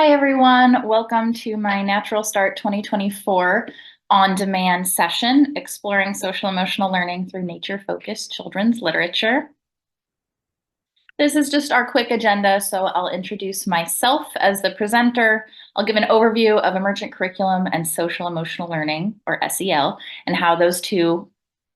Hi, everyone. Welcome to my Natural Start 2024 on-demand session, exploring social emotional learning through nature-focused children's literature. This is just our quick agenda, so I'll introduce myself as the presenter. I'll give an overview of emergent curriculum and social emotional learning, or SEL, and how those two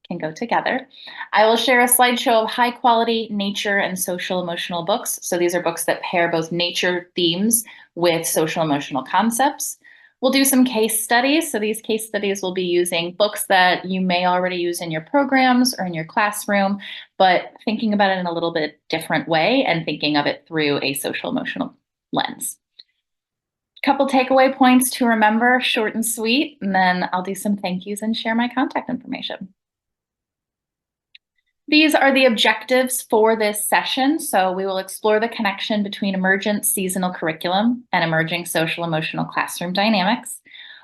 can go together. I will share a slideshow of high quality nature and social emotional books. So these are books that pair both nature themes with social emotional concepts. We'll do some case studies. So these case studies will be using books that you may already use in your programs or in your classroom, but thinking about it in a little bit different way and thinking of it through a social emotional lens. Couple takeaway points to remember, short and sweet, and then I'll do some thank yous and share my contact information. These are the objectives for this session. So we will explore the connection between emergent seasonal curriculum and emerging social emotional classroom dynamics.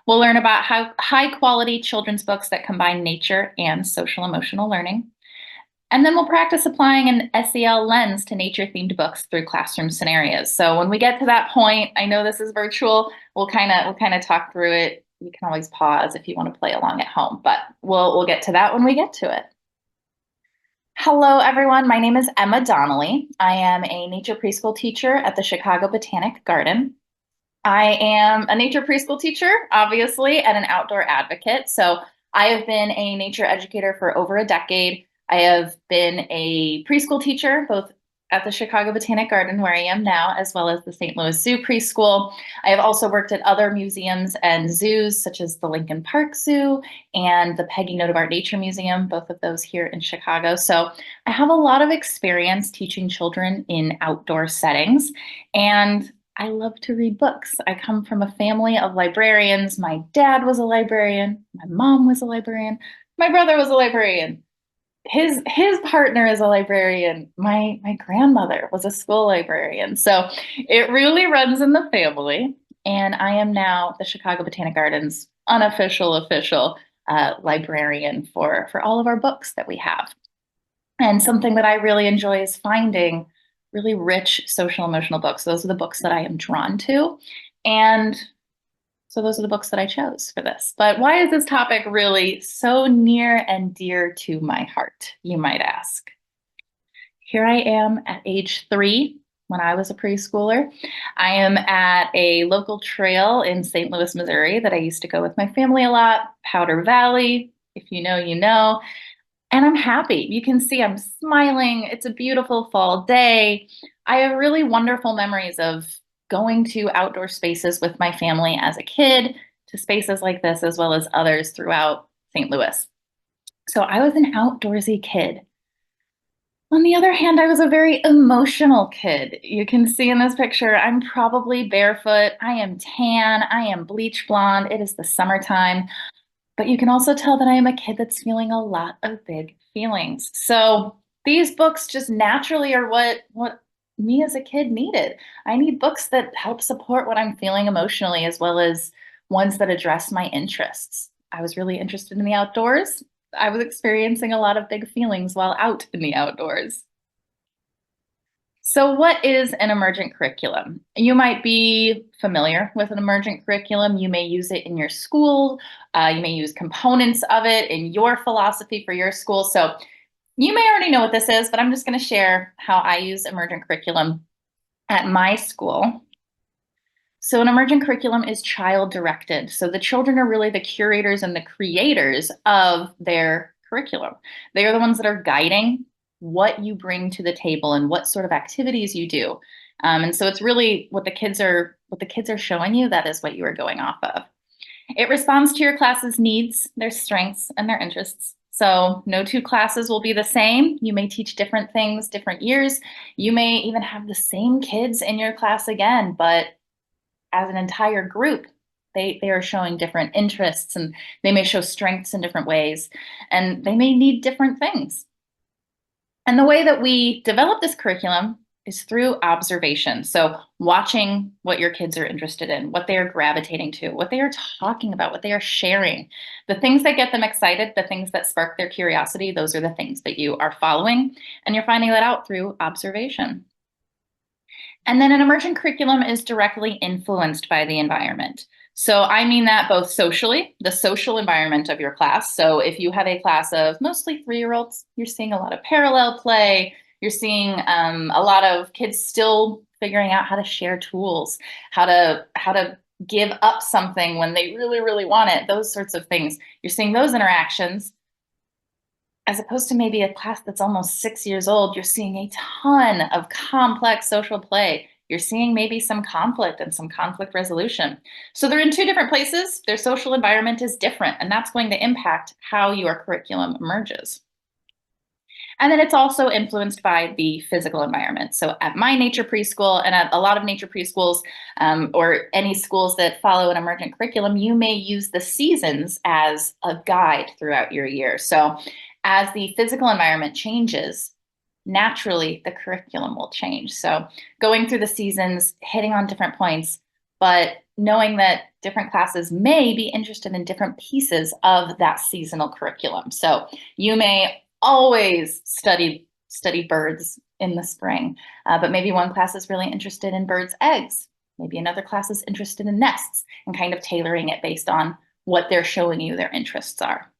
We'll learn about how high quality children's books that combine nature and social emotional learning. And then we'll practice applying an SEL lens to nature themed books through classroom scenarios. So when we get to that point, I know this is virtual, we'll kind of talk through it. You can always pause if you want to play along at home, but we'll get to that when we get to it. Hello, everyone. My name is Emma Donnelly. I am a nature preschool teacher at the Chicago Botanic Garden. I am a nature preschool teacher, obviously, and an outdoor advocate. So I have been a nature educator for over a decade. I have been a preschool teacher, both at the Chicago Botanic Garden, where I am now, as well as the St. Louis Zoo Preschool. I have also worked at other museums and zoos, such as the Lincoln Park Zoo and the Peggy Notabart Nature Museum, both of those here in Chicago. So I have a lot of experience teaching children in outdoor settings, and I love to read books. I come from a family of librarians. My dad was a librarian. My mom was a librarian. My brother was a librarian. His partner is a librarian. My grandmother was a school librarian. So it really runs in the family. And I am now the Chicago Botanic Gardens unofficial official librarian for all of our books that we have. And something that I really enjoy is finding really rich social emotional books. Those are the books that I am drawn to. And so those are the books that I chose for this. But why is this topic really so near and dear to my heart, you might ask? Here I am at age 3 when I was a preschooler. I am at a local trail in St. Louis, Missouri that I used to go with my family a lot, Powder Valley. If you know, you know. And I'm happy. You can see I'm smiling. It's a beautiful fall day. I have really wonderful memories of going to outdoor spaces with my family as a kid, to spaces like this, as well as others throughout St. Louis. So I was an outdoorsy kid. On the other hand, I was a very emotional kid. You can see in this picture, I'm probably barefoot. I am tan. I am bleach blonde. It is the summertime. But you can also tell that I am a kid that's feeling a lot of big feelings. So these books just naturally are what me as a kid needed. I need books that help support what I'm feeling emotionally, as well as ones that address my interests. I was really interested in the outdoors. I was experiencing a lot of big feelings while out in the outdoors. So what is an emergent curriculum? You might be familiar with an emergent curriculum. You may use it in your school. You may use components of it in your philosophy for your school. So you may already know what this is, but I'm just going to share how I use emergent curriculum at my school. So an emergent curriculum is child directed. So the children are really the curators and the creators of their curriculum. They are the ones that are guiding what you bring to the table and what sort of activities you do. And so it's really what the kids are showing you. That is what you are going off of. It responds to your class's needs, their strengths, and their interests. So no two classes will be the same. You may teach different things, different years. You may even have the same kids in your class again, but as an entire group, they are showing different interests, and they may show strengths in different ways, and they may need different things. And the way that we develop this curriculum is through observation. So watching what your kids are interested in, what they are gravitating to, what they are talking about, what they are sharing, the things that get them excited, the things that spark their curiosity, those are the things that you are following, and you're finding that out through observation. And then an emergent curriculum is directly influenced by the environment. So I mean that both socially, the social environment of your class. So if you have a class of mostly 3-year-olds, you're seeing a lot of parallel play. You're seeing a lot of kids still figuring out how to share tools, how to give up something when they really, really want it, those sorts of things. You're seeing those interactions as opposed to maybe a class that's almost 6 years old. You're seeing a ton of complex social play. You're seeing maybe some conflict and some conflict resolution. So they're in two different places. Their social environment is different, and that's going to impact how your curriculum emerges. And then it's also influenced by the physical environment. So at my nature preschool and at a lot of nature preschools, or any schools that follow an emergent curriculum, you may use the seasons as a guide throughout your year. So as the physical environment changes, naturally the curriculum will change. So going through the seasons, hitting on different points, but knowing that different classes may be interested in different pieces of that seasonal curriculum. So you may always study birds in the spring, but maybe one class is really interested in birds' eggs. Maybe another class is interested in nests, and kind of tailoring it based on what they're showing you their interests are.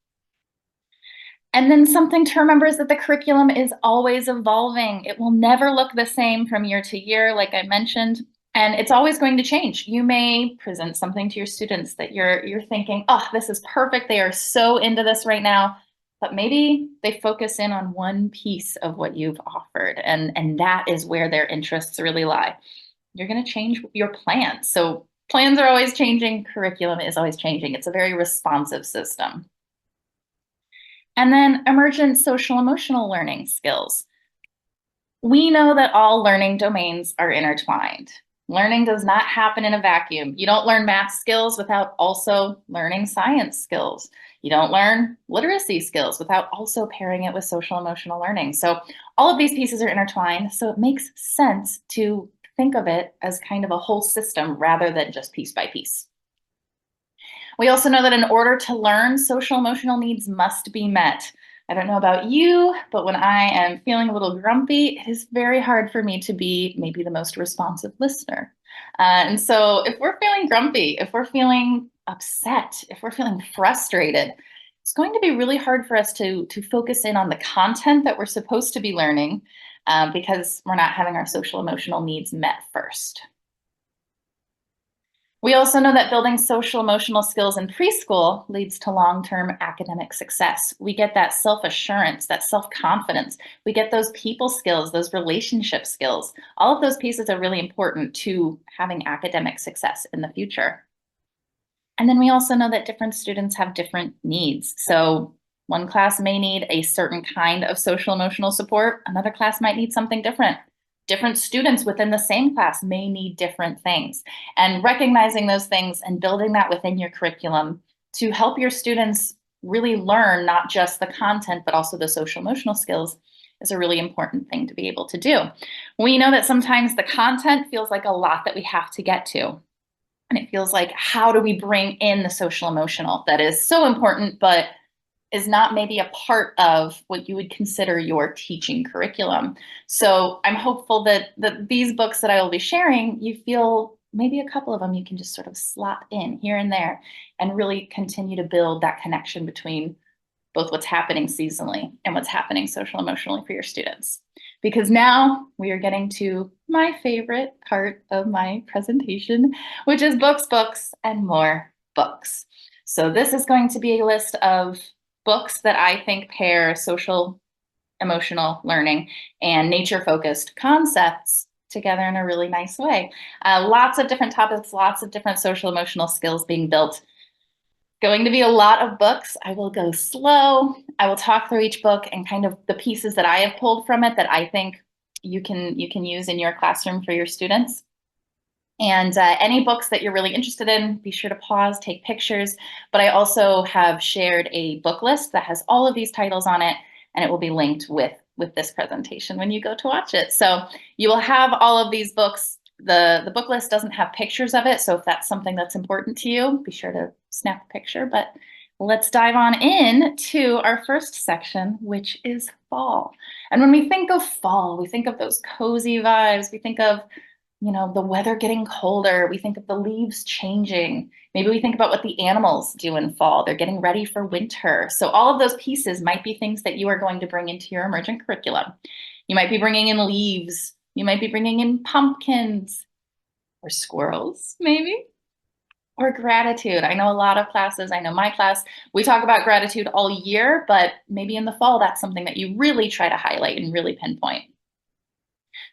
And then something to remember is that the curriculum is always evolving. It will never look the same from year to year, like I mentioned, and it's always going to change. You may present something to your students that you're thinking, oh, this is perfect. They are so into this right now. But maybe they focus in on one piece of what you've offered, and that is where their interests really lie. You're going to change your plans. So plans are always changing. Curriculum is always changing. It's a very responsive system. And then emergent social emotional learning skills. We know that all learning domains are intertwined. Learning does not happen in a vacuum. You don't learn math skills without also learning science skills. You don't learn literacy skills without also pairing it with social emotional learning. So all of these pieces are intertwined. So it makes sense to think of it as kind of a whole system rather than just piece by piece. We also know that in order to learn, social emotional needs must be met. I don't know about you, but when I am feeling a little grumpy, it is very hard for me to be maybe the most responsive listener. And so if we're feeling grumpy, if we're feeling upset, if we're feeling frustrated, it's going to be really hard for us to focus in on the content that we're supposed to be learning, because we're not having our social emotional needs met first. We also know that building social emotional skills in preschool leads to long-term academic success. We get that self-assurance, that self-confidence. We get those people skills, those relationship skills. All of those pieces are really important to having academic success in the future. And then we also know that different students have different needs. So one class may need a certain kind of social emotional support. Another class might need something different. Different students within the same class may need different things. And recognizing those things and building that within your curriculum to help your students really learn not just the content, but also the social emotional skills is a really important thing to be able to do. We know that sometimes the content feels like a lot that we have to get to. And it feels like, how do we bring in the social emotional that is so important, but is not maybe a part of what you would consider your teaching curriculum. So I'm hopeful that these books that I will be sharing, you feel maybe a couple of them you can just sort of slot in here and there and really continue to build that connection between both what's happening seasonally and what's happening social emotionally for your students. Because now we are getting to my favorite part of my presentation, which is books, books, and more books. So this is going to be a list of books that I think pair social emotional learning and nature-focused concepts together in a really nice way. Lots of different topics, lots of different social emotional skills being built. Going to be a lot of books. I will go slow. I will talk through each book and kind of the pieces that I have pulled from it that I think you can use in your classroom for your students. And any books that you're really interested in, be sure to pause, take pictures. But I also have shared a book list that has all of these titles on it, and it will be linked with this presentation when you go to watch it. So you will have all of these books. The book list doesn't have pictures of it, so if that's something that's important to you, be sure to snap a picture. But let's dive on in to our first section, which is fall. And when we think of fall, we think of those cozy vibes. We think of the weather getting colder. We think of the leaves changing. Maybe we think about what the animals do in fall. They're getting ready for winter. So all of those pieces might be things that you are going to bring into your emergent curriculum. You might be bringing in leaves. You might be bringing in pumpkins or squirrels, maybe, or gratitude. I know a lot of classes, I know my class, we talk about gratitude all year, but maybe in the fall, that's something that you really try to highlight and really pinpoint.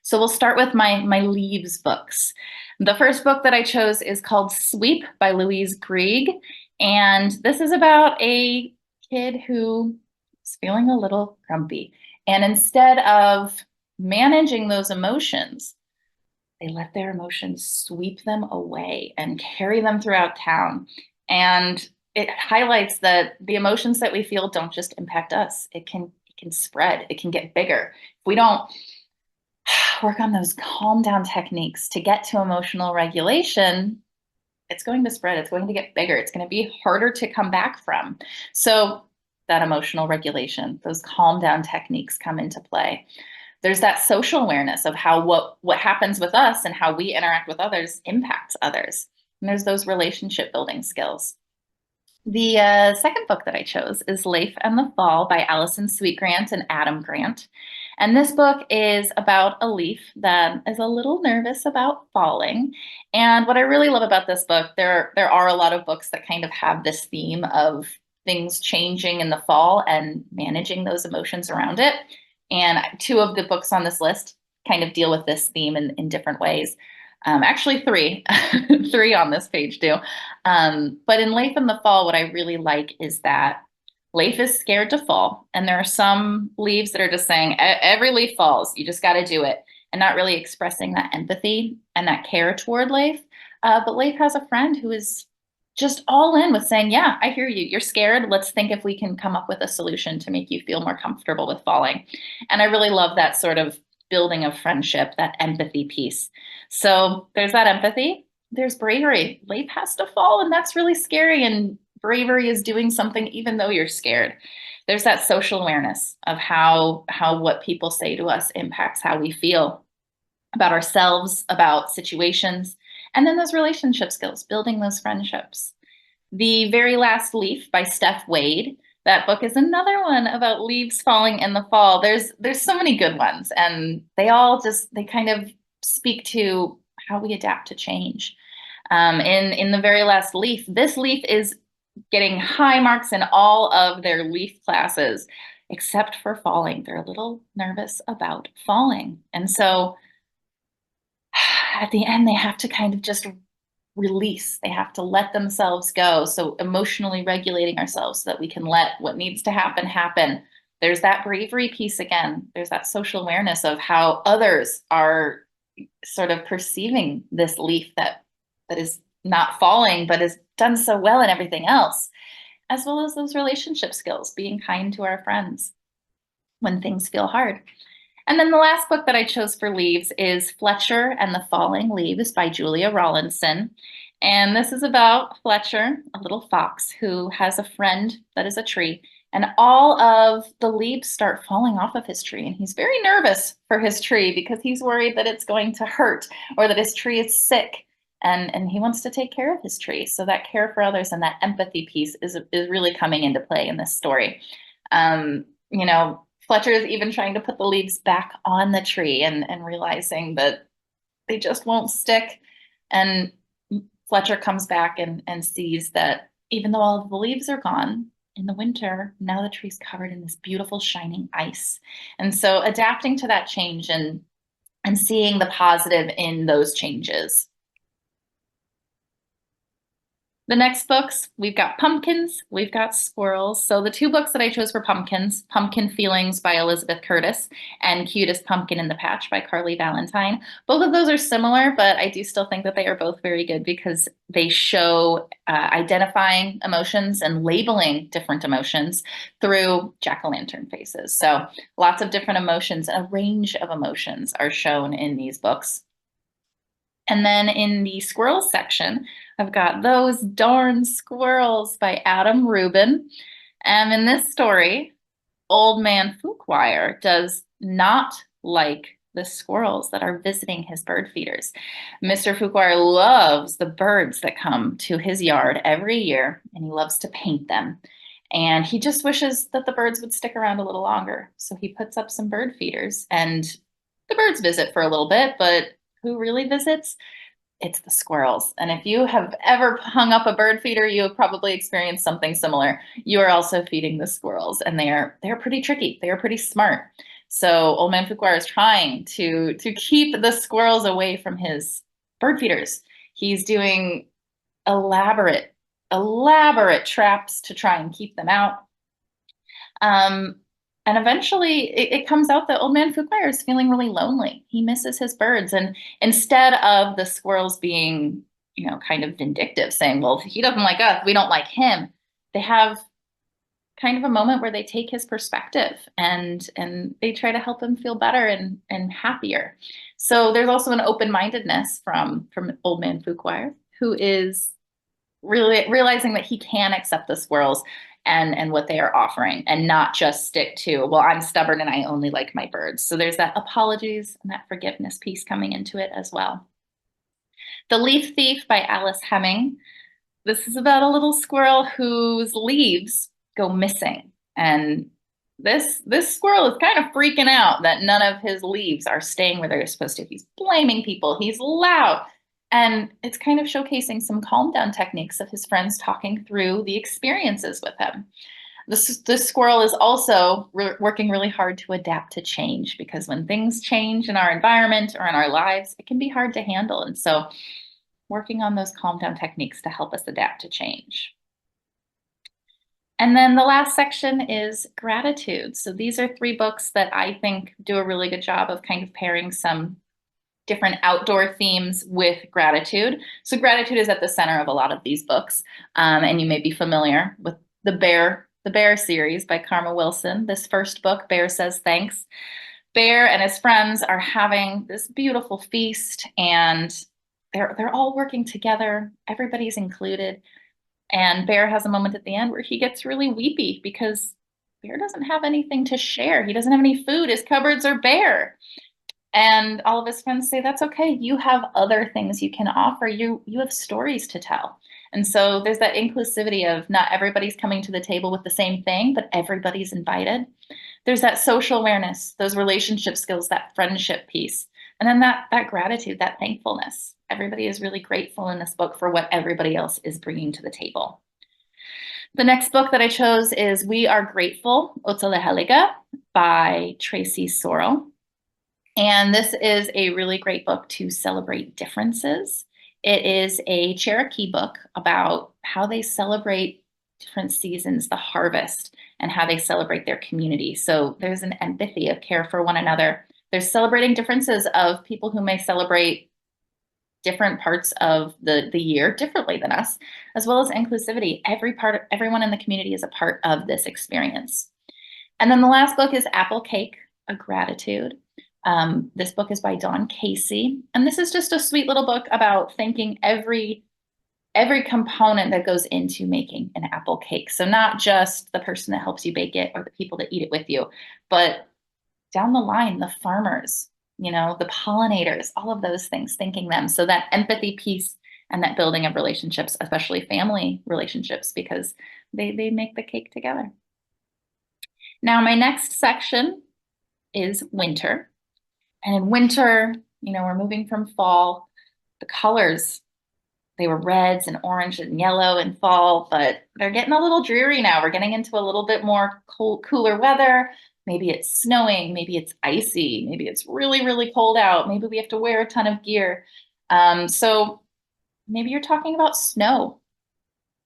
So we'll start with my leaves books. The first book that I chose is called Sweep by Louise Grieg. And this is about a kid who is feeling a little grumpy. And instead of managing those emotions, they let their emotions sweep them away and carry them throughout town. And it highlights that the emotions that we feel don't just impact us. It can spread, it can get bigger. If we don't work on those calm down techniques to get to emotional regulation, it's going to spread, it's going to get bigger, it's going to be harder to come back from. So that emotional regulation, those calm down techniques come into play. There's that social awareness of how what happens with us and how we interact with others impacts others. And there's those relationship building skills. The second book that I chose is Leif and the Fall by Allison Sweetgrant and Adam Grant. And this book is about a leaf that is a little nervous about falling. And what I really love about this book, there are a lot of books that kind of have this theme of things changing in the fall and managing those emotions around it. And two of the books on this list kind of deal with this theme in different ways. Actually, three, three on this page do. But in Leif in the Fall, what I really like is that Leif is scared to fall. And there are some leaves that are just saying, every leaf falls, you just got to do it. And not really expressing that empathy and that care toward Leif. But Leif has a friend who is just all in with saying, yeah, I hear you. You're scared. Let's think if we can come up with a solution to make you feel more comfortable with falling. And I really love that sort of building of friendship, that empathy piece. So there's that empathy. There's bravery. Leif has to fall, and that's really scary. And bravery is doing something even though you're scared. There's that social awareness of how what people say to us impacts how we feel about ourselves, about situations, and then those relationship skills, building those friendships. The Very Last Leaf by Steph Wade. That book is another one about leaves falling in the fall. There's so many good ones, and they kind of speak to how we adapt to change. In The Very Last Leaf, this leaf is getting high marks in all of their leaf classes, except for falling. They're a little nervous about falling. And so at the end, they have to kind of just release. They have to let themselves go. So emotionally regulating ourselves so that we can let what needs to happen happen. There's that bravery piece again. There's that social awareness of how others are sort of perceiving this leaf that is not falling, but has done so well in everything else, as well as those relationship skills, being kind to our friends when things feel hard. And then the last book that I chose for leaves is Fletcher and the Falling Leaves by Julia Rawlinson. And this is about Fletcher, a little fox who has a friend that is a tree, and all of the leaves start falling off of his tree. And he's very nervous for his tree because he's worried that it's going to hurt or that his tree is sick. And he wants to take care of his tree. So that care for others and that empathy piece is really coming into play in this story. Fletcher is even trying to put the leaves back on the tree and realizing that they just won't stick. And Fletcher comes back and sees that even though all of the leaves are gone in the winter, now the tree's covered in this beautiful shining ice. And so adapting to that change and seeing the positive in those changes. The next books, we've got pumpkins, we've got squirrels. So the two books that I chose for pumpkins, Pumpkin Feelings by Elizabeth Curtis and Cutest Pumpkin in the Patch by Carly Valentine. Both of those are similar, but I do still think that they are both very good because they show identifying emotions and labeling different emotions through jack-o'-lantern faces. So lots of different emotions, a range of emotions are shown in these books. And then in the squirrels section, I've got Those Darn Squirrels by Adam Rubin. And in this story, Old Man Fuquire does not like the squirrels that are visiting his bird feeders. Mr. Fuquire loves the birds that come to his yard every year, and he loves to paint them. And he just wishes that the birds would stick around a little longer. So he puts up some bird feeders, and the birds visit for a little bit, but who really visits? It's the squirrels. And if you have ever hung up a bird feeder, you have probably experienced something similar. You are also feeding the squirrels, and they're pretty tricky. They are pretty smart. So Old Man Fuquire is trying to keep the squirrels away from his bird feeders. He's doing elaborate traps to try and keep them out. And eventually it comes out that Old Man Fuquire is feeling really lonely. He misses his birds. And instead of the squirrels being, kind of vindictive, saying, well, he doesn't like us, we don't like him, they have kind of a moment where they take his perspective and they try to help him feel better and happier. So there's also an open-mindedness from Old Man Fuquire, who is really realizing that he can accept the squirrels and what they are offering and not just stick to, well, I'm stubborn and I only like my birds. So there's that apologies and that forgiveness piece coming into it as well. The Leaf Thief by Alice Heming. This is about a little squirrel whose leaves go missing. And this squirrel is kind of freaking out that none of his leaves are staying where they're supposed to. He's blaming people. He's loud. And it's kind of showcasing some calm down techniques of his friends talking through the experiences with him. This squirrel is also working really hard to adapt to change, because when things change in our environment or in our lives, it can be hard to handle. And so working on those calm down techniques to help us adapt to change. And then the last section is gratitude. So these are 3 books that I think do a really good job of kind of pairing some different outdoor themes with gratitude. So gratitude is at the center of a lot of these books. And you may be familiar with the Bear series by Karma Wilson. This first book, Bear Says Thanks. Bear and his friends are having this beautiful feast, and they're all working together. Everybody's included. And Bear has a moment at the end where he gets really weepy because Bear doesn't have anything to share. He doesn't have any food. His cupboards are bare. And all of his friends say, that's okay. You have other things you can offer. You have stories to tell. And so there's that inclusivity of not everybody's coming to the table with the same thing, but everybody's invited. There's that social awareness, those relationship skills, that friendship piece. And then that gratitude, that thankfulness. Everybody is really grateful in this book for what everybody else is bringing to the table. The next book that I chose is We Are Grateful, Otsalahelliga by Tracy Sorrell. And this is a really great book to celebrate differences. It is a Cherokee book about how they celebrate different seasons, the harvest, and how they celebrate their community. So there's an empathy of care for one another. There's celebrating differences of people who may celebrate different parts of the year differently than us, as well as inclusivity. Everyone in the community is a part of this experience. And then the last book is Apple Cake, A Gratitude. This book is by Dawn Casey, and this is just a sweet little book about thanking every component that goes into making an apple cake. So not just the person that helps you bake it or the people that eat it with you, but down the line, the farmers, the pollinators, all of those things, thanking them. So that empathy piece and that building of relationships, especially family relationships, because they make the cake together. Now, my next section is winter. And in winter, we're moving from fall. The colors, they were reds and orange and yellow in fall, but they're getting a little dreary now. We're getting into a little bit more cooler weather. Maybe it's snowing, maybe it's icy, maybe it's really, really cold out. Maybe we have to wear a ton of gear. So maybe you're talking about snow.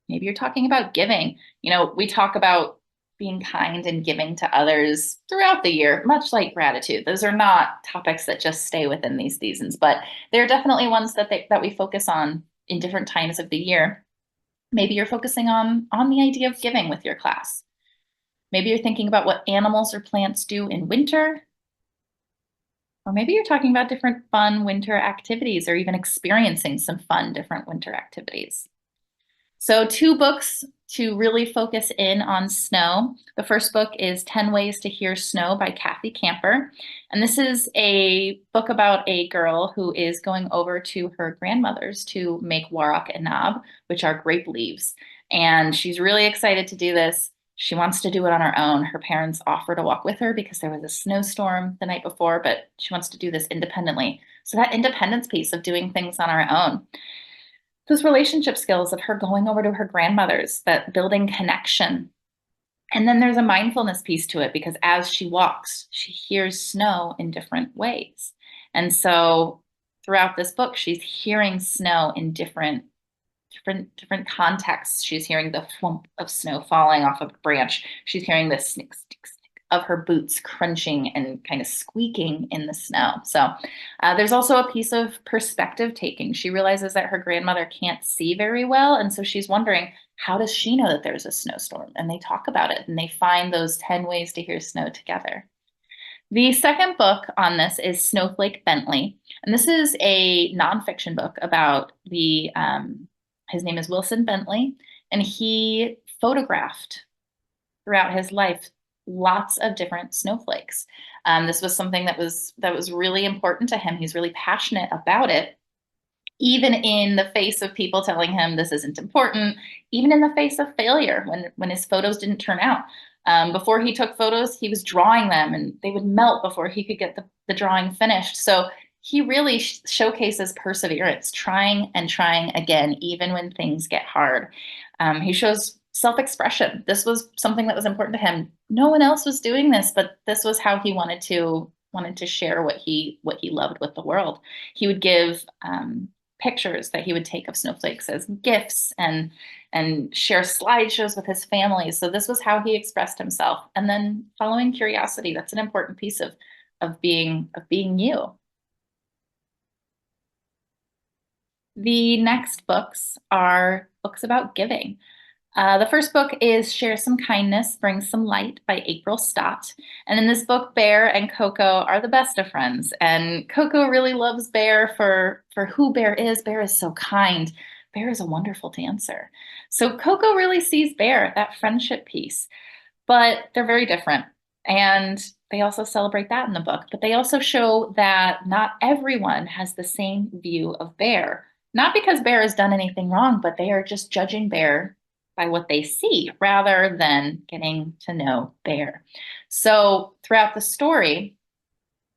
Maybe you're talking about giving. We talk about being kind and giving to others throughout the year, much like gratitude. Those are not topics that just stay within these seasons, but they're definitely ones that we focus on in different times of the year. Maybe you're focusing on the idea of giving with your class. Maybe you're thinking about what animals or plants do in winter. Or maybe you're talking about different fun winter activities, or even experiencing some fun different winter activities. So 2 books to really focus in on snow. The first book is 10 Ways to Hear Snow by Kathy Camper. And this is a book about a girl who is going over to her grandmother's to make warok enab, which are grape leaves. And she's really excited to do this. She wants to do it on her own. Her parents offer to walk with her because there was a snowstorm the night before, but she wants to do this independently. So that independence piece of doing things on our own, those relationship skills of her going over to her grandmother's, that building connection. And then there's a mindfulness piece to it because as she walks, she hears snow in different ways. And so throughout this book, she's hearing snow in different contexts. She's hearing the thwomp of snow falling off of a branch. She's hearing the snick, snick, snick of her boots crunching and kind of squeaking in the snow. So there's also a piece of perspective taking. She realizes that her grandmother can't see very well. And so she's wondering, how does she know that there's a snowstorm? And they talk about it and they find those 10 ways to hear snow together. The second book on this is Snowflake Bentley. And this is a nonfiction book about his name is Wilson Bentley, and he photographed throughout his life lots of different snowflakes. This was something that was really important to him. He's really passionate about it, even in the face of people telling him this isn't important, even in the face of failure when his photos didn't turn out. Before he took photos, he was drawing them and they would melt before he could get the drawing finished. So he really showcases perseverance, trying and trying again, even when things get hard. He shows self-expression. This was something that was important to him. No one else was doing this, but this was how he wanted to share what he loved with the world. He would give pictures that he would take of snowflakes as gifts and share slideshows with his family. So this was how he expressed himself. And then following curiosity, that's an important piece of being you. The next books are books about giving. The first book is Share Some Kindness, Bring Some Light by April Stott. And in this book, Bear and Coco are the best of friends. And Coco really loves Bear for who Bear is. Bear is so kind. Bear is a wonderful dancer. So Coco really sees Bear, that friendship piece. But they're very different. And they also celebrate that in the book. But they also show that not everyone has the same view of Bear. Not because Bear has done anything wrong, but they are just judging Bear by what they see rather than getting to know Bear. So throughout the story,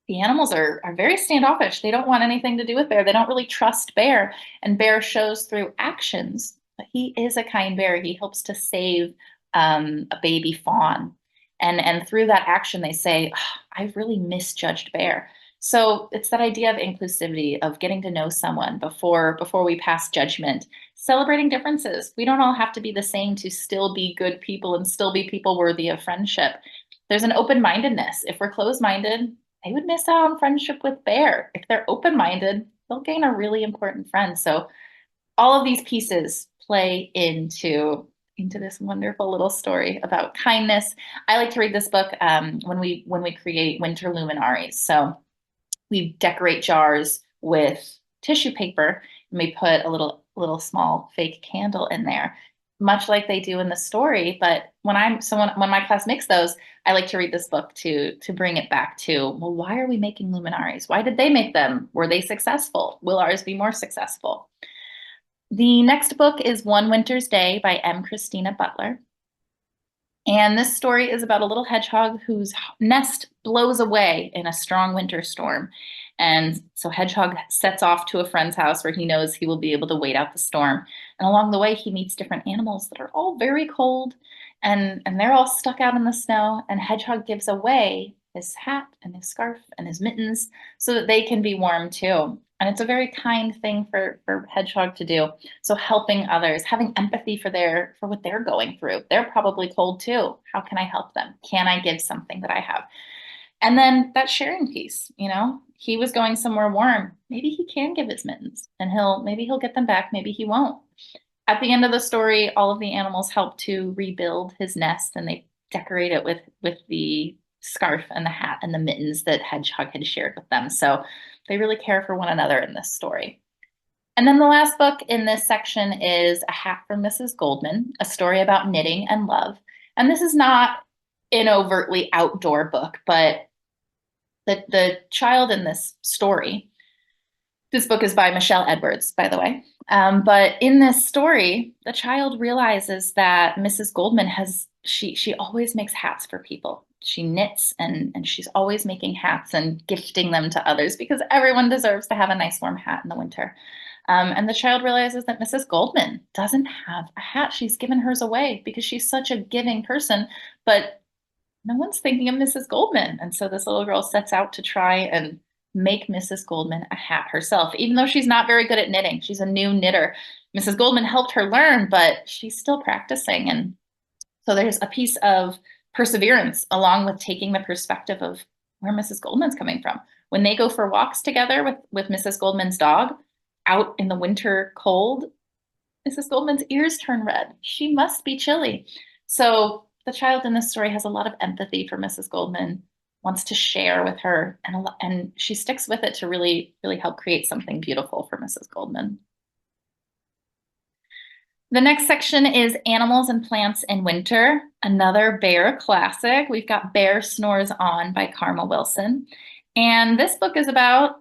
the animals are very standoffish. They don't want anything to do with Bear. They don't really trust Bear. And Bear shows through actions that he is a kind bear. He helps to save a baby fawn. And through that action, they say, oh, I've really misjudged Bear. So it's that idea of inclusivity, of getting to know someone before we pass judgment, celebrating differences. We don't all have to be the same to still be good people and still be people worthy of friendship. There's an open-mindedness. If we're closed-minded, they would miss out on friendship with Bear. If they're open-minded, they'll gain a really important friend. So all of these pieces play into this wonderful little story about kindness. I like to read this book when we create winter luminaries. So we decorate jars with tissue paper and we put a little small fake candle in there, much like they do in the story. But when my class makes those, I like to read this book to bring it back to, well, why are we making luminaries? Why did they make them? Were they successful? Will ours be more successful? The next book is One Winter's Day by M. Christina Butler. And this story is about a little hedgehog whose nest blows away in a strong winter storm. And so Hedgehog sets off to a friend's house where he knows he will be able to wait out the storm. And along the way, he meets different animals that are all very cold and they're all stuck out in the snow. And Hedgehog gives away his hat and his scarf and his mittens so that they can be warm too. And it's a very kind thing for Hedgehog to do. So helping others, having empathy for what they're going through. They're probably cold too. How can I help them? Can I give something that I have? And then that sharing piece, he was going somewhere warm. Maybe he can give his mittens and maybe he'll get them back. Maybe he won't. At the end of the story, all of the animals help to rebuild his nest and they decorate it with the scarf and the hat and the mittens that Hedgehog had shared with them. So they really care for one another in this story. And then the last book in this section is A Hat from Mrs. Goldman, a story about knitting and love. And this is not an overtly outdoor book, but the child in this story, this book is by Michelle Edwards, by the way. But in this story, the child realizes that Mrs. Goldman she always makes hats for people. She knits and she's always making hats and gifting them to others because everyone deserves to have a nice warm hat in the winter. And the child realizes that Mrs. Goldman doesn't have a hat. She's given hers away because she's such a giving person, but no one's thinking of Mrs. Goldman. And so this little girl sets out to try and make Mrs. Goldman a hat herself, even though she's not very good at knitting. She's a new knitter. Mrs. Goldman helped her learn, but she's still practicing. And so there's a piece of perseverance along with taking the perspective of where Mrs. Goldman's coming from. When they go for walks together with Mrs. Goldman's dog out in the winter cold, Mrs. Goldman's ears turn red. She must be chilly. So the child in this story has a lot of empathy for Mrs. Goldman, wants to share with her, and she sticks with it to really, really help create something beautiful for Mrs. Goldman. The next section is Animals and Plants in Winter, another bear classic. We've got Bear Snores On by Karma Wilson. And this book is about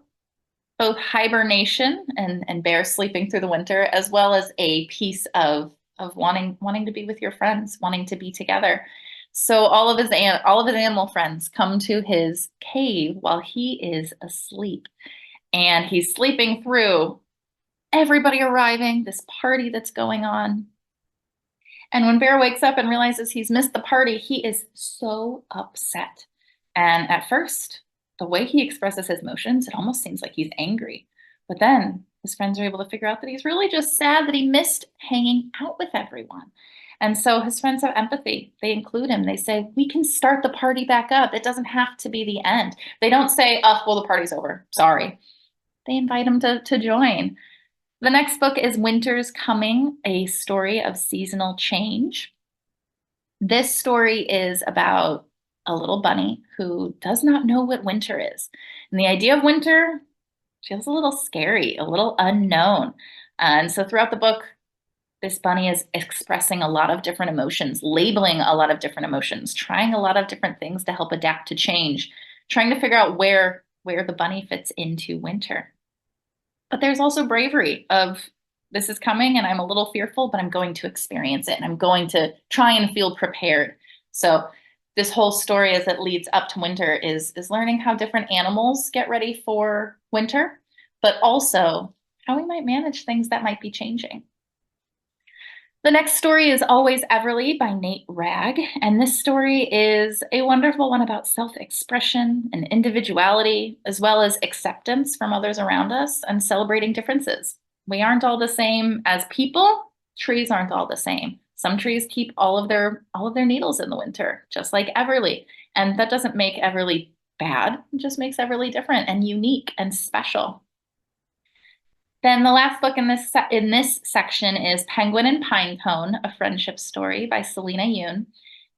both hibernation and bears sleeping through the winter, as well as a piece of wanting to be with your friends, wanting to be together. So all of his animal friends come to his cave while he is asleep, and he's sleeping through everybody arriving, this party that's going on. And when Bear wakes up and realizes he's missed the party, he is so upset. And at first, the way he expresses his emotions, it almost seems like he's angry. But then his friends are able to figure out that he's really just sad that he missed hanging out with everyone. And so his friends have empathy. They include him. They say, we can start the party back up. It doesn't have to be the end. They don't say, oh, well, the party's over. Sorry. They invite him to join. The next book is Winter's Coming, a story of seasonal change. This story is about a little bunny who does not know what winter is. And the idea of winter feels a little scary, a little unknown. And so throughout the book, this bunny is expressing a lot of different emotions, labeling a lot of different emotions, trying a lot of different things to help adapt to change, trying to figure out where the bunny fits into winter. But there's also bravery of this is coming and I'm a little fearful, but I'm going to experience it and I'm going to try and feel prepared. So this whole story as it leads up to winter is learning how different animals get ready for winter, but also how we might manage things that might be changing. The next story is Always Everly by Nate Ragg, and this story is a wonderful one about self-expression and individuality, as well as acceptance from others around us and celebrating differences. We aren't all the same as people. Trees aren't all the same. Some trees keep all of their needles in the winter, just like Everly, and that doesn't make Everly bad. It just makes Everly different and unique and special. Then the last book in this section is Penguin and Pinecone, a friendship story by Selena Yoon.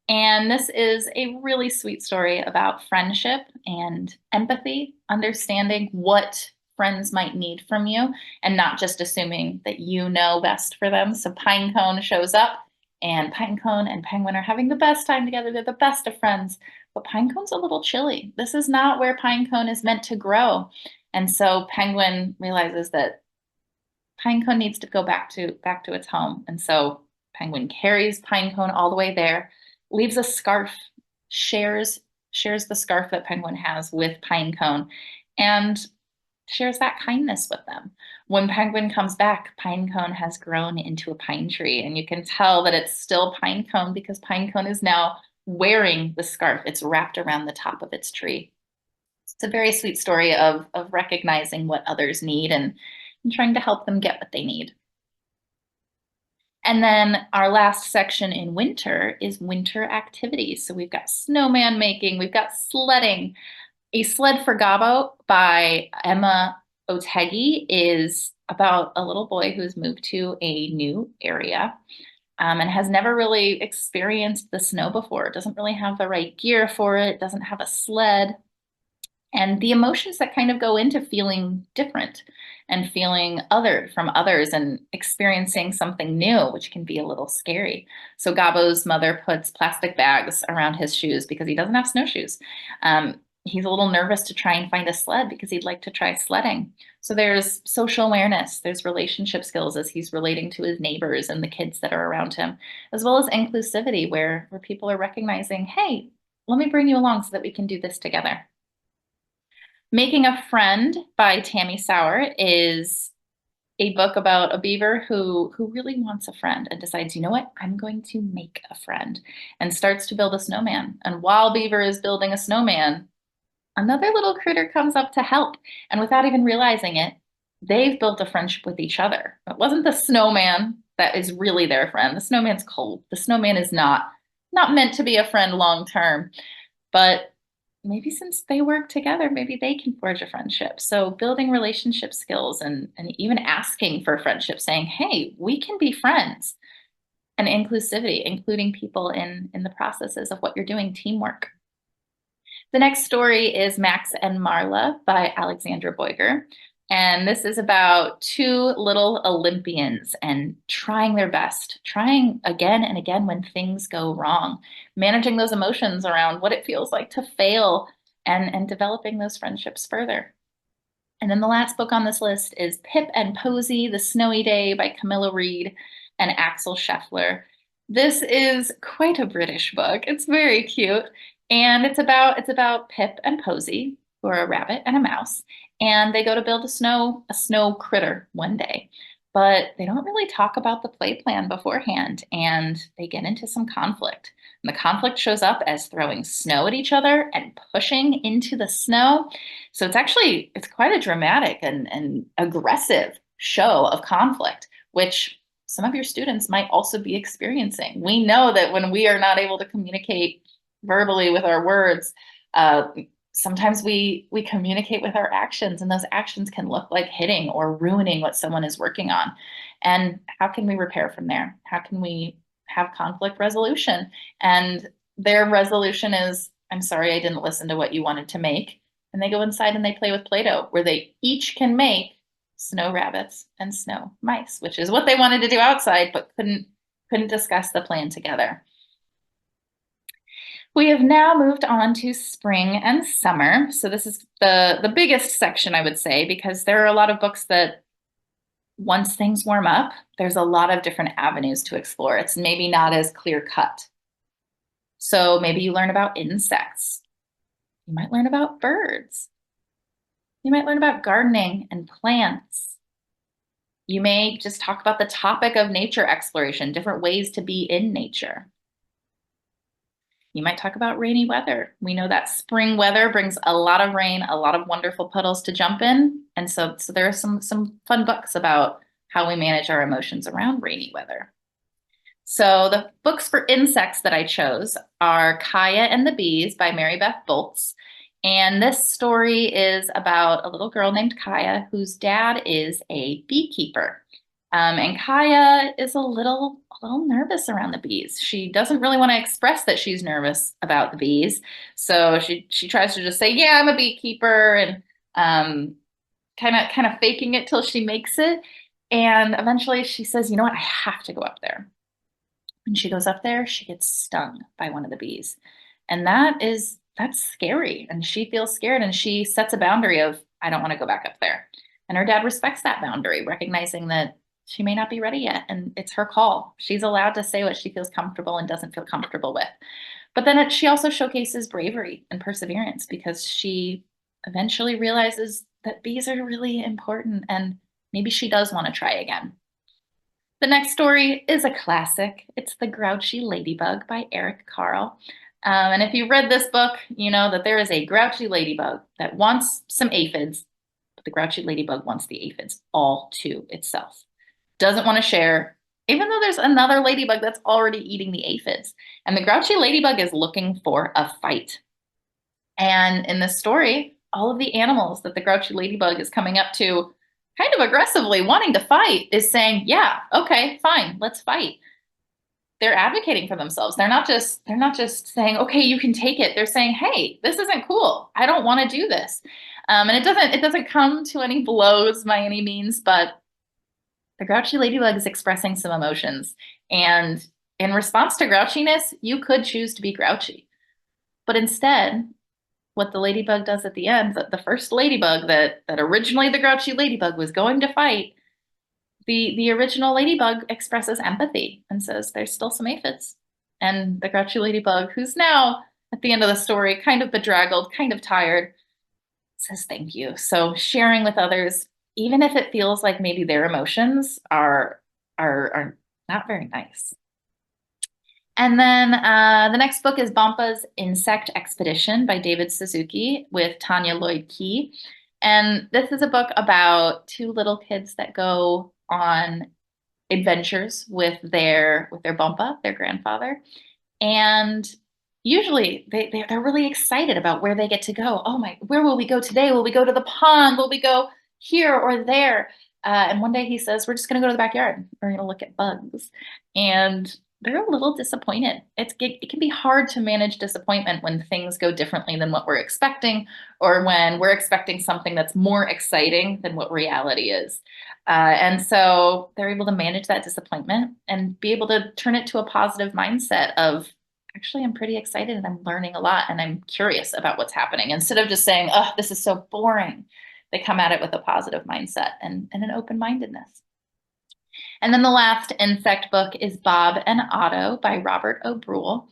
And this is a really sweet story about friendship and empathy, understanding what friends might need from you and not just assuming that you know best for them. So Pinecone shows up and Pinecone and Penguin are having the best time together. They're the best of friends, but Pinecone's a little chilly. This is not where Pinecone is meant to grow. And so Penguin realizes that Pinecone needs to go back to its home. And so Penguin carries Pinecone all the way there, leaves a scarf, shares the scarf that Penguin has with Pinecone, and shares that kindness with them. When Penguin comes back, Pinecone has grown into a pine tree, and you can tell that it's still Pinecone because Pinecone is now wearing the scarf. It's wrapped around the top of its tree. It's a very sweet story of recognizing what others need and trying to help them get what they need. And then our last section in winter is winter activities. So we've got snowman making, we've got sledding. A Sled for Gabo by Emma Otegi is about a little boy who's moved to a new area and has never really experienced the snow before. Doesn't really have the right gear for it, doesn't have a sled. and the emotions that kind of go into feeling different and feeling othered from others and experiencing something new, which can be a little scary. So Gabo's mother puts plastic bags around his shoes because he doesn't have snowshoes. He's a little nervous to try and find a sled because he'd like to try sledding. So there's social awareness, there's relationship skills as he's relating to his neighbors and the kids that are around him, as well as inclusivity where people are recognizing, hey, let me bring you along so that we can do this together. Making a Friend by Tammy Sauer is a book about a beaver who really wants a friend and decides, you know what, I'm going to make a friend, and starts to build a snowman. And while Beaver is building a snowman, another little critter comes up to help. And without even realizing it, they've built a friendship with each other. It wasn't the snowman that is really their friend. The snowman's cold. The snowman is not meant to be a friend long term. But maybe since they work together, maybe they can forge a friendship. So building relationship skills and even asking for friendship, saying, hey, we can be friends. And inclusivity, including people in the processes of what you're doing, teamwork. The next story is Max and Marla by Alexandra Boiger. And this is about two little Olympians and trying their best, trying again and again when things go wrong, managing those emotions around what it feels like to fail and developing those friendships further. And then the last book on this list is Pip and Posy, The Snowy Day by Camilla Reed and Axel Scheffler. This is quite a British book. It's very cute. And it's about Pip and Posy, who are a rabbit and a mouse, and they go to build a snow critter one day. But they don't really talk about the play plan beforehand, and they get into some conflict. And the conflict shows up as throwing snow at each other and pushing into the snow. So it's quite a dramatic and aggressive show of conflict, which some of your students might also be experiencing. We know that when we are not able to communicate verbally with our words, sometimes we communicate with our actions, and those actions can look like hitting or ruining what someone is working on. And how can we repair from there? How can we have conflict resolution? And their resolution is, I'm sorry, I didn't listen to what you wanted to make. And they go inside and they play with Play-Doh, where they each can make snow rabbits and snow mice, which is what they wanted to do outside, but couldn't discuss the plan together. We have now moved on to spring and summer. So this is the biggest section, I would say, because there are a lot of books that once things warm up, there's a lot of different avenues to explore. It's maybe not as clear cut. So maybe you learn about insects. You might learn about birds. You might learn about gardening and plants. You may just talk about the topic of nature exploration, different ways to be in nature. You might talk about rainy weather. We know that spring weather brings a lot of rain, a lot of wonderful puddles to jump in. And so there are some fun books about how we manage our emotions around rainy weather. So the books for insects that I chose are Kaya and the Bees by Mary Beth Boltz. And this story is about a little girl named Kaya whose dad is a beekeeper. And Kaya is a little nervous around the bees. She doesn't really want to express that she's nervous about the bees. So she tries to just say, yeah, I'm a beekeeper, and kind of faking it till she makes it. And eventually she says, you know what, I have to go up there. When she goes up there, she gets stung by one of the bees. And that's scary. And she feels scared, and she sets a boundary of, I don't want to go back up there. And her dad respects that boundary, recognizing that she may not be ready yet, and it's her call. She's allowed to say what she feels comfortable and doesn't feel comfortable with. But then she also showcases bravery and perseverance, because she eventually realizes that bees are really important, and maybe she does want to try again. The next story is a classic. It's The Grouchy Ladybug by Eric Carle. And if you read this book, you know that there is a grouchy ladybug that wants some aphids, but the grouchy ladybug wants the aphids all to itself. Doesn't want to share, even though there's another ladybug that's already eating the aphids. And the grouchy ladybug is looking for a fight. And in this story, all of the animals that the grouchy ladybug is coming up to kind of aggressively wanting to fight is saying, yeah, okay, fine, let's fight. they're advocating for themselves. They're not just saying, okay, you can take it. They're saying, hey, this isn't cool. I don't want to do this. And it doesn't come to any blows by any means, but the grouchy ladybug is expressing some emotions. And in response to grouchiness, you could choose to be grouchy. But instead, what the ladybug does at the end, the first ladybug that originally the grouchy ladybug was going to fight, the original ladybug expresses empathy and says there's still some aphids. And the grouchy ladybug, who's now at the end of the story, kind of bedraggled, kind of tired, says thank you. So sharing with others, even if it feels like maybe their emotions are not very nice. And then the next book is Bampa's Insect Expedition by David Suzuki with Tanya Lloyd Key. And this is a book about two little kids that go on adventures with their Bampa, their grandfather. And usually they're really excited about where they get to go. Oh my, where will we go today? Will we go to the pond? Will we go here or there? And one day he says, we're just going to go to the backyard. We're going to look at bugs. And they're a little disappointed. It can be hard to manage disappointment when things go differently than what we're expecting, or when we're expecting something that's more exciting than what reality is. And so they're able to manage that disappointment and be able to turn it to a positive mindset of, actually, I'm pretty excited and I'm learning a lot and I'm curious about what's happening. Instead of just saying, oh, this is so boring, they come at it with a positive mindset and an open-mindedness. And then the last insect book is Bob and Otto by Robert O'Brule.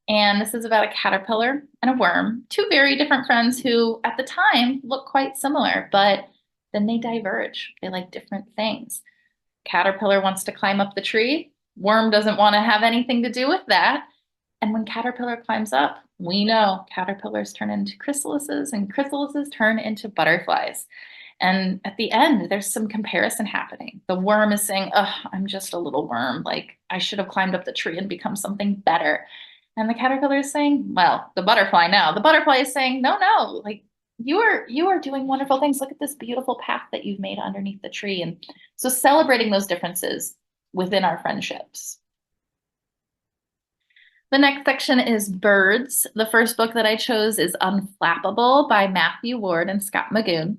And this is about a caterpillar and a worm, two very different friends who at the time look quite similar, but then they diverge. They like different things. Caterpillar wants to climb up the tree. Worm doesn't want to have anything to do with that. And when caterpillar climbs up, we know caterpillars turn into chrysalises and chrysalises turn into butterflies. And at the end, there's some comparison happening. The worm is saying, oh, I'm just a little worm. Like, I should have climbed up the tree and become something better. And the caterpillar is saying, well, the butterfly now. The butterfly is saying, no, like, you are doing wonderful things. Look at this beautiful path that you've made underneath the tree. And so celebrating those differences within our friendships. The next section is birds. The first book that I chose is Unflappable by Matthew Ward and Scott Magoon.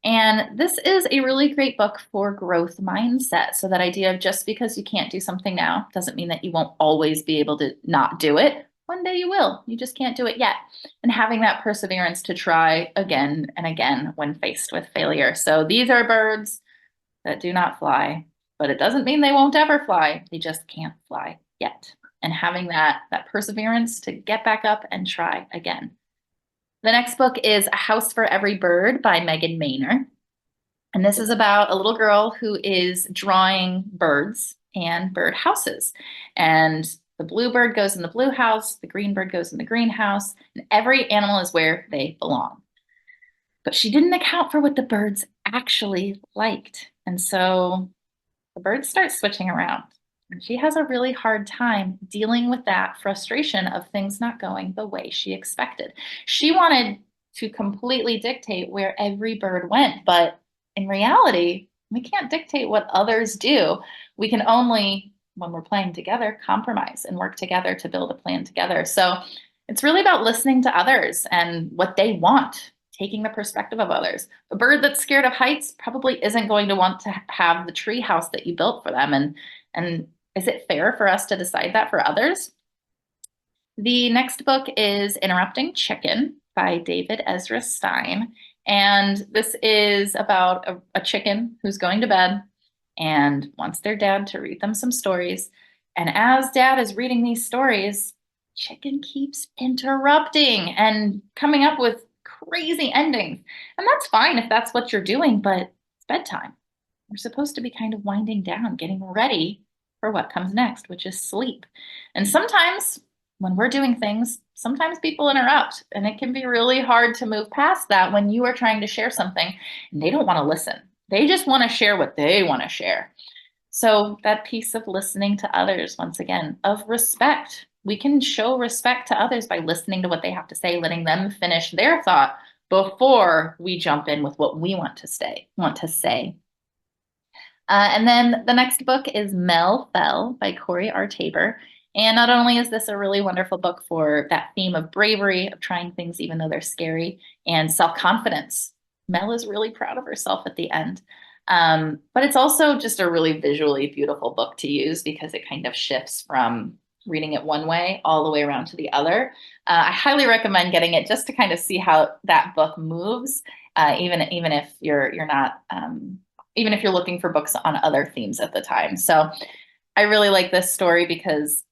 And this is a really great book for growth mindset. So that idea of just because you can't do something now doesn't mean that you won't always be able to not do it. One day you will. You just can't do it yet. And having that perseverance to try again and again when faced with failure. So these are birds that do not fly, but it doesn't mean they won't ever fly. They just can't fly yet. And having that perseverance to get back up and try again. The next book is A House for Every Bird by Megan Maynor. And this is about a little girl who is drawing birds and bird houses. And the blue bird goes in the blue house, the green bird goes in the green house, and every animal is where they belong. But she didn't account for what the birds actually liked. And so the birds start switching around. And she has a really hard time dealing with that frustration of things not going the way she expected. She wanted to completely dictate where every bird went, but in reality, we can't dictate what others do. We can only, when we're playing together, compromise and work together to build a plan together. So it's really about listening to others and what they want, taking the perspective of others. A bird that's scared of heights probably isn't going to want to have the tree house that you built for them. And is it fair for us to decide that for others? The next book is Interrupting Chicken by David Ezra Stein. And this is about a chicken who's going to bed and wants their dad to read them some stories. And as dad is reading these stories, chicken keeps interrupting and coming up with crazy endings. And that's fine if that's what you're doing, but it's bedtime. We're supposed to be kind of winding down, getting ready for what comes next, which is sleep. And sometimes when we're doing things, sometimes people interrupt, and it can be really hard to move past that when you are trying to share something and they don't want to listen. They just want to share what they want to share. So that piece of listening to others, once again, of respect. We can show respect to others by listening to what they have to say, letting them finish their thought before we jump in with what we want to say. And then the next book is Mel Fell by Corey R. Tabor. And not only is this a really wonderful book for that theme of bravery, of trying things even though they're scary, and self-confidence. Mel is really proud of herself at the end. But it's also just a really visually beautiful book to use because it kind of shifts from reading it one way all the way around to the other. I highly recommend getting it just to kind of see how that book moves, even if you're not even if you're looking for books on other themes at the time. So I really like this story because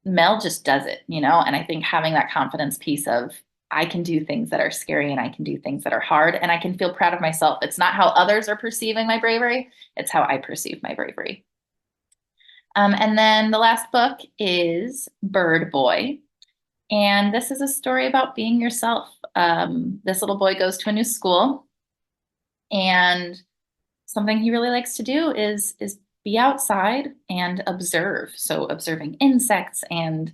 Mel just does it, and I think having that confidence piece of I can do things that are scary and I can do things that are hard and I can feel proud of myself. It's not how others are perceiving my bravery, it's how I perceive my bravery. And then the last book is Bird Boy. And this is a story about being yourself. This little boy goes to a new school, and something he really likes to do is be outside and observe. So observing insects and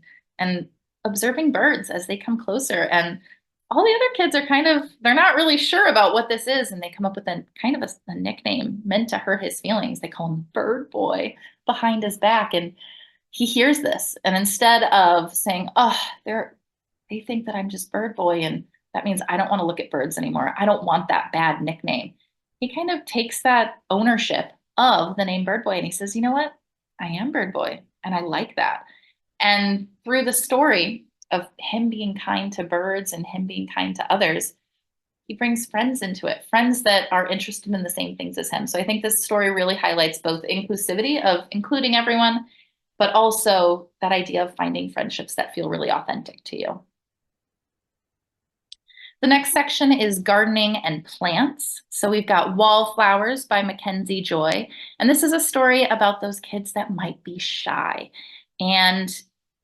observing birds as they come closer. And all the other kids are they're not really sure about what this is, and they come up with a kind of a nickname meant to hurt his feelings. They call him Bird Boy behind his back. And he hears this, and instead of saying, "Oh, they think that I'm just Bird Boy, and that means I don't want to look at birds anymore. I don't want that bad nickname." He kind of takes that ownership of the name Bird Boy and he says, "You know what? I am Bird Boy, and I like that." And through the story of him being kind to birds and him being kind to others, he brings friends into it, friends that are interested in the same things as him. So I think this story really highlights both inclusivity of including everyone, but also that idea of finding friendships that feel really authentic to you. The next section is gardening and plants. So we've got Wallflowers by Mackenzie Joy. And this is a story about those kids that might be shy and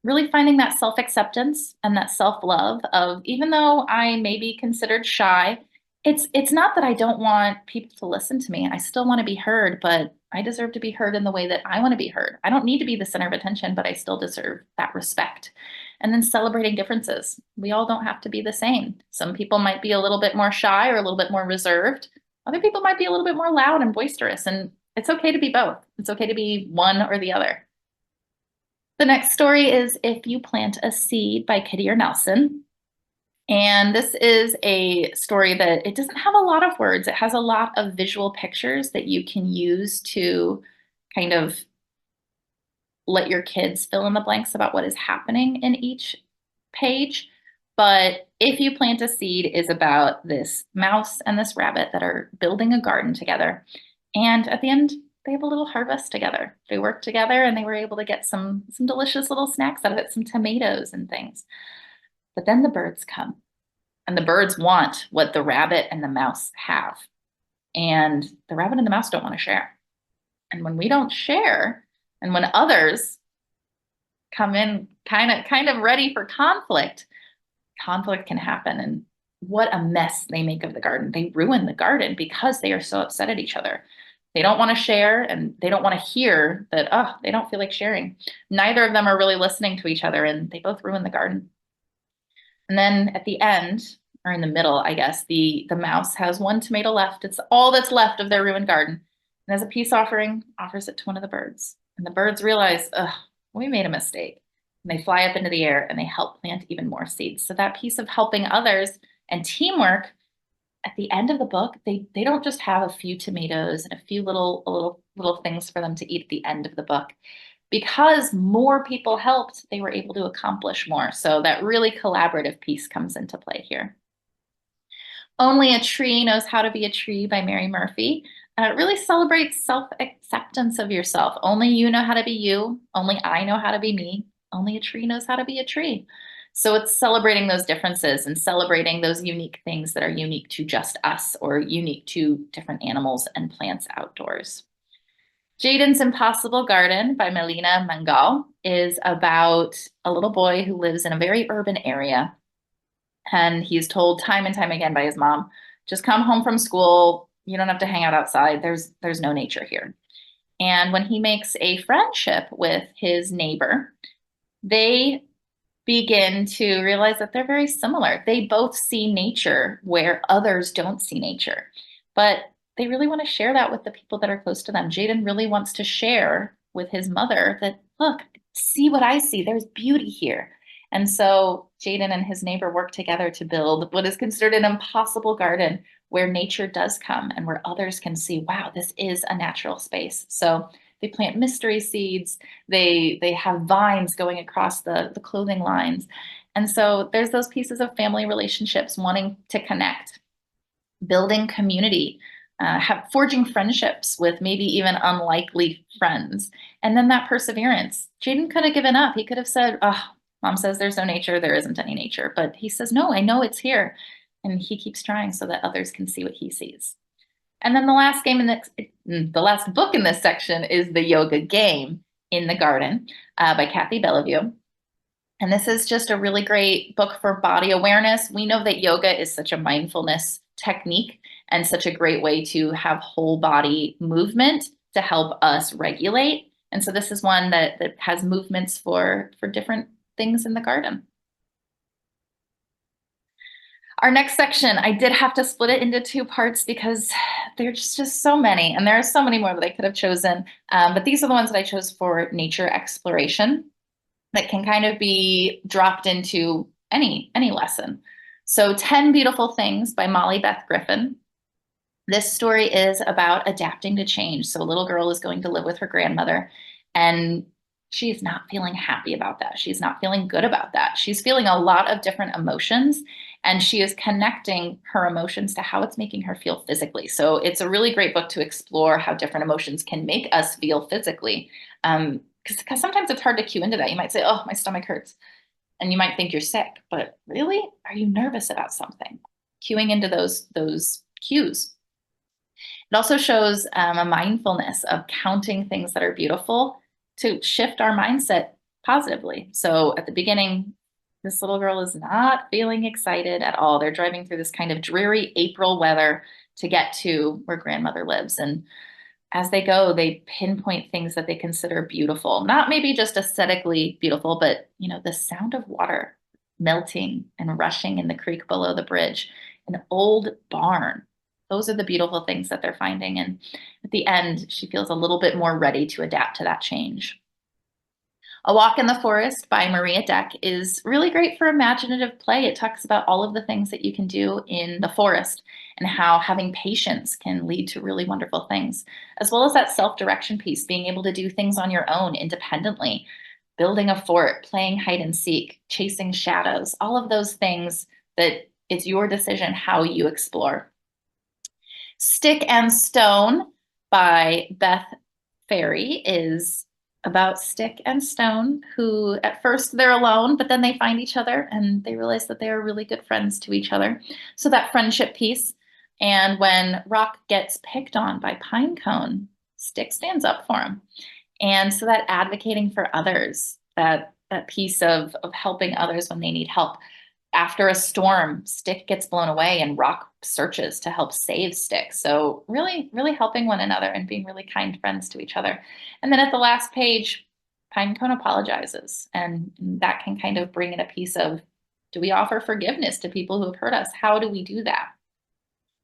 really finding that self-acceptance and that self-love of even though I may be considered shy, it's not that I don't want people to listen to me. I still want to be heard, but I deserve to be heard in the way that I want to be heard. I don't need to be the center of attention, but I still deserve that respect. And then celebrating differences. We all don't have to be the same. Some people might be a little bit more shy or a little bit more reserved. Other people might be a little bit more loud and boisterous, and it's okay to be both. It's okay to be one or the other. The next story is If You Plant a Seed by Kitty or Nelson. And this is a story that it doesn't have a lot of words. It has a lot of visual pictures that you can use to kind of let your kids fill in the blanks about what is happening in each page. But If You Plant a Seed is about this mouse and this rabbit that are building a garden together. And at the end, they have a little harvest together. They work together and they were able to get some delicious little snacks out of it, some tomatoes and things. But then the birds come, and the birds want what the rabbit and the mouse have. And the rabbit and the mouse don't want to share. And when we don't share, and when others come in kind of ready for conflict, conflict can happen. And what a mess they make of the garden. They ruin the garden because they are so upset at each other. They don't want to share and they don't want to hear that, oh, they don't feel like sharing. Neither of them are really listening to each other, and they both ruin the garden. And then at the end, or in the middle, I guess, the mouse has one tomato left. It's all that's left of their ruined garden. And as a peace offering, offers it to one of the birds. And the birds realize, ugh, we made a mistake. And they fly up into the air and they help plant even more seeds. So that piece of helping others and teamwork, at the end of the book, they don't just have a few tomatoes and a few little things for them to eat at the end of the book. Because more people helped, they were able to accomplish more. So that really collaborative piece comes into play here. Only a Tree Knows How to Be a Tree by Mary Murphy. It really celebrates self-acceptance of yourself. Only you know how to be you. Only I know how to be me. Only a tree knows how to be a tree. So it's celebrating those differences and celebrating those unique things that are unique to just us or unique to different animals and plants outdoors. Jaden's Impossible Garden by Melina Mangal is about a little boy who lives in a very urban area. And he's told time and time again by his mom, just come home from school. You don't have to hang out outside. There's no nature here. And when he makes a friendship with his neighbor, they begin to realize that they're very similar. They both see nature where others don't see nature, but they really want to share that with the people that are close to them. Jaden really wants to share with his mother that, look, see what I see. There's beauty here. And so Jaden and his neighbor work together to build what is considered an impossible garden where nature does come and where others can see, wow, this is a natural space. So they plant mystery seeds. They have vines going across the clothing lines. And so there's those pieces of family relationships wanting to connect, building community, forging friendships with maybe even unlikely friends. And then that perseverance. Jaden could have given up. He could have said, oh, mom says there's no nature, there isn't any nature. But he says, no, I know it's here. And he keeps trying so that others can see what he sees. And then the last book in this section is The Yoga Game in the Garden by Kathy Bellevue. And this is just a really great book for body awareness. We know that yoga is such a mindfulness technique and such a great way to have whole body movement to help us regulate. And so this is one that has movements for different things in the garden. Our next section, I did have to split it into two parts because there's just so many, and there are so many more that I could have chosen. But these are the ones that I chose for nature exploration that can kind of be dropped into any lesson. So 10 Beautiful Things by Molly Beth Griffin. This story is about adapting to change. So a little girl is going to live with her grandmother, and she's not feeling happy about that. She's not feeling good about that. She's feeling a lot of different emotions, and she is connecting her emotions to how it's making her feel physically. So it's a really great book to explore how different emotions can make us feel physically. Because sometimes it's hard to cue into that. You might say, oh, my stomach hurts. And you might think you're sick, but really, are you nervous about something? Cueing into those cues. It also shows a mindfulness of counting things that are beautiful to shift our mindset positively. So at the beginning, this little girl is not feeling excited at all. They're driving through this kind of dreary April weather to get to where grandmother lives. And as they go, they pinpoint things that they consider beautiful, not maybe just aesthetically beautiful, but the sound of water melting and rushing in the creek below the bridge, an old barn. Those are the beautiful things that they're finding. And at the end, she feels a little bit more ready to adapt to that change. A Walk in the Forest by Maria Deck is really great for imaginative play. It talks about all of the things that you can do in the forest and how having patience can lead to really wonderful things, as well as that self-direction piece, being able to do things on your own independently, building a fort, playing hide and seek, chasing shadows, all of those things that it's your decision how you explore. Stick and Stone by Beth Ferry is about Stick and Stone, who at first they're alone, but then they find each other and they realize that they are really good friends to each other. So that friendship piece. And when Rock gets picked on by Pinecone, Stick stands up for him. And so that advocating for others, that piece of helping others when they need help. After a storm, Stick gets blown away and Rock searches to help save Stick. So really, really helping one another and being really kind friends to each other. And then at the last page, Pinecone apologizes. And that can kind of bring in a piece of, do we offer forgiveness to people who have hurt us? How do we do that?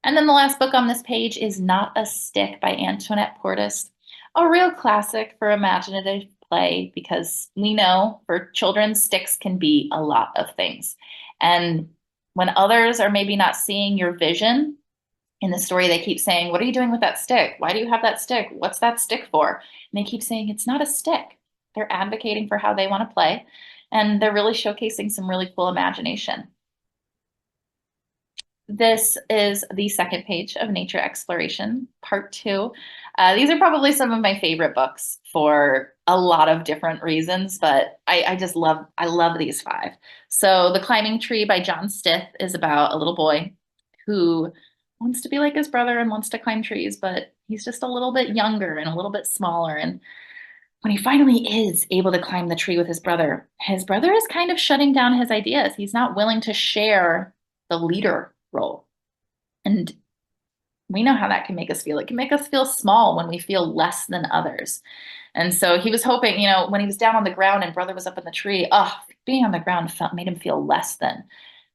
And then the last book on this page is Not a Stick by Antoinette Portis, a real classic for imaginative play, because we know for children, sticks can be a lot of things. And when others are maybe not seeing your vision in the story, they keep saying, what are you doing with that stick? Why do you have that stick? What's that stick for? And they keep saying, it's not a stick. They're advocating for how they want to play. And they're really showcasing some really cool imagination. This is the second page of Nature Exploration, Part 2. These are probably some of my favorite books for a lot of different reasons, but I love these 5. So The Climbing Tree by John Stith is about a little boy who wants to be like his brother and wants to climb trees, but he's just a little bit younger and a little bit smaller. And when he finally is able to climb the tree with his brother is kind of shutting down his ideas. He's not willing to share the leader role. And we know how that can make us feel. It can make us feel small when we feel less than others. And so he was hoping, when he was down on the ground and brother was up in the tree, being on the ground made him feel less than.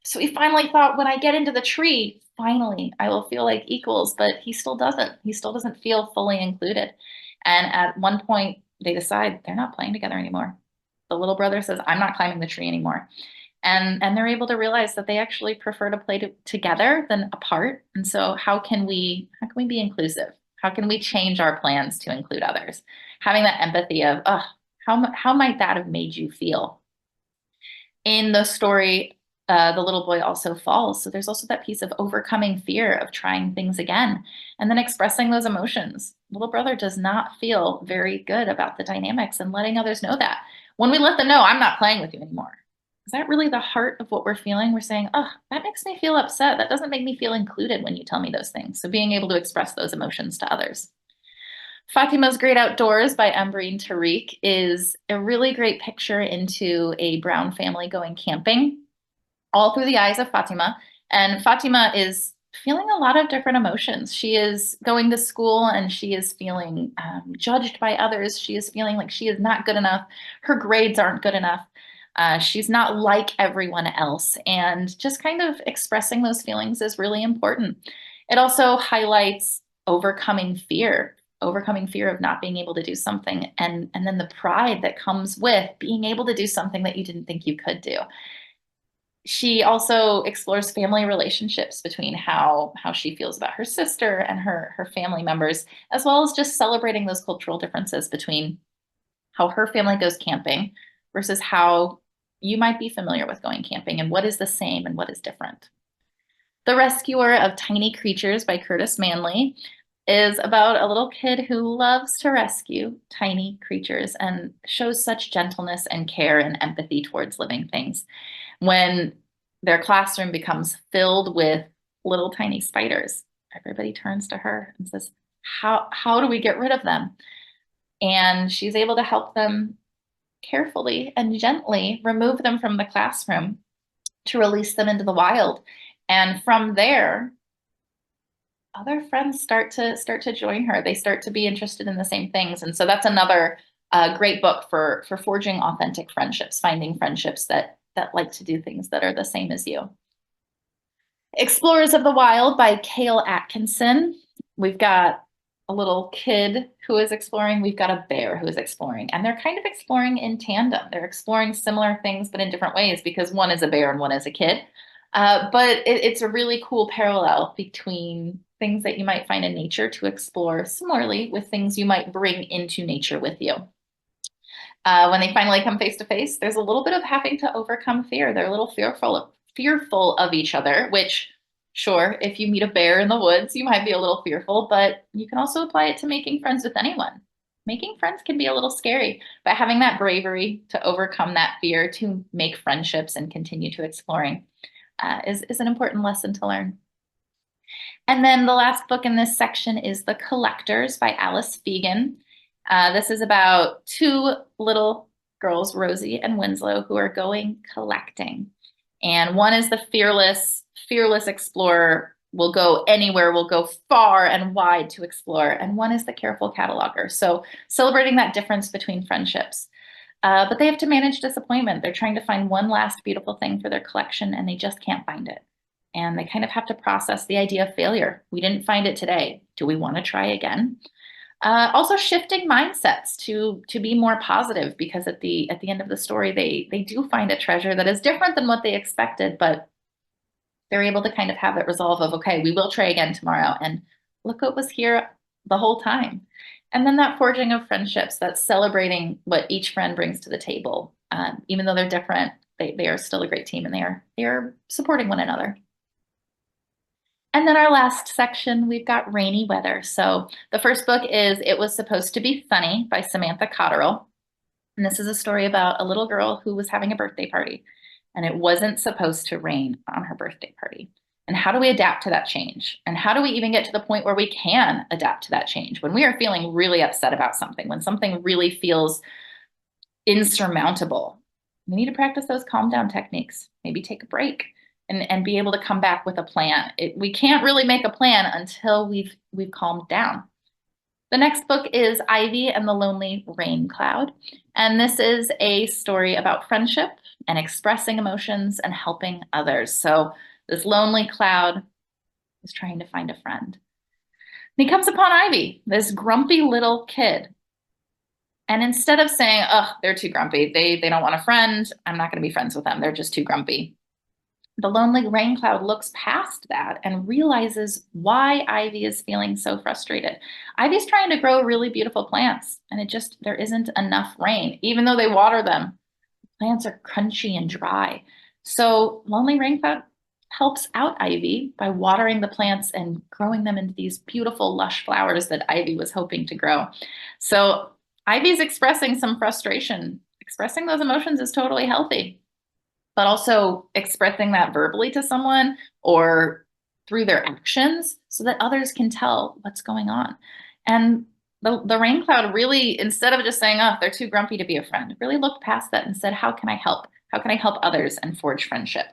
So he finally thought, when I get into the tree, finally, I will feel like equals, but he still doesn't. He still doesn't feel fully included. And at one point, they decide they're not playing together anymore. The little brother says, I'm not climbing the tree anymore. And they're able to realize that they actually prefer to play together than apart. And so how can we be inclusive? How can we change our plans to include others? Having that empathy of, oh, how might that have made you feel? In the story, the little boy also falls. So there's also that piece of overcoming fear of trying things again and then expressing those emotions. Little brother does not feel very good about the dynamics and letting others know that. When we let them know, I'm not playing with you anymore. Is that really the heart of what we're feeling? We're saying, oh, that makes me feel upset. That doesn't make me feel included when you tell me those things. So being able to express those emotions to others. Fatima's Great Outdoors by Umbreen Tariq is a really great picture into a brown family going camping, all through the eyes of Fatima. And Fatima is feeling a lot of different emotions. She is going to school and she is feeling judged by others. She is feeling like she is not good enough. Her grades aren't good enough. She's not like everyone else. And just kind of expressing those feelings is really important. It also highlights overcoming fear of not being able to do something, and then the pride that comes with being able to do something that you didn't think you could do. She also explores family relationships between how she feels about her sister and her family members, as well as just celebrating those cultural differences between how her family goes camping versus how you might be familiar with going camping, and what is the same and what is different. The Rescuer of Tiny Creatures by Curtis Manley is about a little kid who loves to rescue tiny creatures and shows such gentleness and care and empathy towards living things. When their classroom becomes filled with little tiny spiders, everybody turns to her and says, how do we get rid of them? And she's able to help them carefully and gently remove them from the classroom to release them into the wild. And from there, other friends start to join her. They start to be interested in the same things. And so that's another great book for forging authentic friendships, finding friendships that like to do things that are the same as you. Explorers of the Wild by Cale Atkinson. We've got a little kid who is exploring. We've got a bear who is exploring, and they're kind of exploring in tandem. They're exploring similar things, but in different ways, because one is a bear and one is a kid. But it's a really cool parallel between things that you might find in nature to explore similarly with things you might bring into nature with you. When they finally come face to face, there's a little bit of having to overcome fear. They're a little fearful of each other, which, sure, if you meet a bear in the woods, you might be a little fearful, but you can also apply it to making friends with anyone. Making friends can be a little scary, but having that bravery to overcome that fear, to make friendships and continue to exploring is an important lesson to learn. And then the last book in this section is The Collectors by Alice Fegan. This is about two little girls, Rosie and Winslow, who are going collecting. And one is the fearless explorer, will go anywhere, will go far and wide to explore. And one is the careful cataloger. So celebrating that difference between friendships. But they have to manage disappointment. They're trying to find one last beautiful thing for their collection, and they just can't find it. And they kind of have to process the idea of failure. We didn't find it today. Do we want to try again? Also shifting mindsets to be more positive, because at the end of the story, they do find a treasure that is different than what they expected, but they're able to kind of have that resolve of, okay, we will try again tomorrow, and look what was here the whole time. And then that forging of friendships, that's celebrating what each friend brings to the table. Even though they're different, they are still a great team, and they are supporting one another. And then our last section, we've got rainy weather. So the first book is It Was Supposed to Be Sunny by Samantha Cotterill. And this is a story about a little girl who was having a birthday party, and it wasn't supposed to rain on her birthday party. And how do we adapt to that change? And how do we even get to the point where we can adapt to that change? When we are feeling really upset about something, when something really feels insurmountable, we need to practice those calm down techniques. Maybe take a break and be able to come back with a plan. We can't really make a plan until we've calmed down. The next book is Ivy and the Lonely Rain Cloud. And this is a story about friendship and expressing emotions and helping others. So this lonely cloud is trying to find a friend. And he comes upon Ivy, this grumpy little kid And instead of saying, oh, they're too grumpy, they don't want a friend, I'm not going to be friends with them, they're just too grumpy. The lonely rain cloud looks past that and realizes why Ivy is feeling so frustrated. Ivy's trying to grow really beautiful plants, and there isn't enough rain. Even though they water them, plants are crunchy and dry. So lonely rain cloud helps out Ivy by watering the plants and growing them into these beautiful, lush flowers that Ivy was hoping to grow. So Ivy's expressing some frustration. Expressing those emotions is totally healthy, but also expressing that verbally to someone or through their actions so that others can tell what's going on. And the rain cloud really, instead of just saying, oh, they're too grumpy to be a friend, really looked past that and said, how can I help? How can I help others and forge friendship?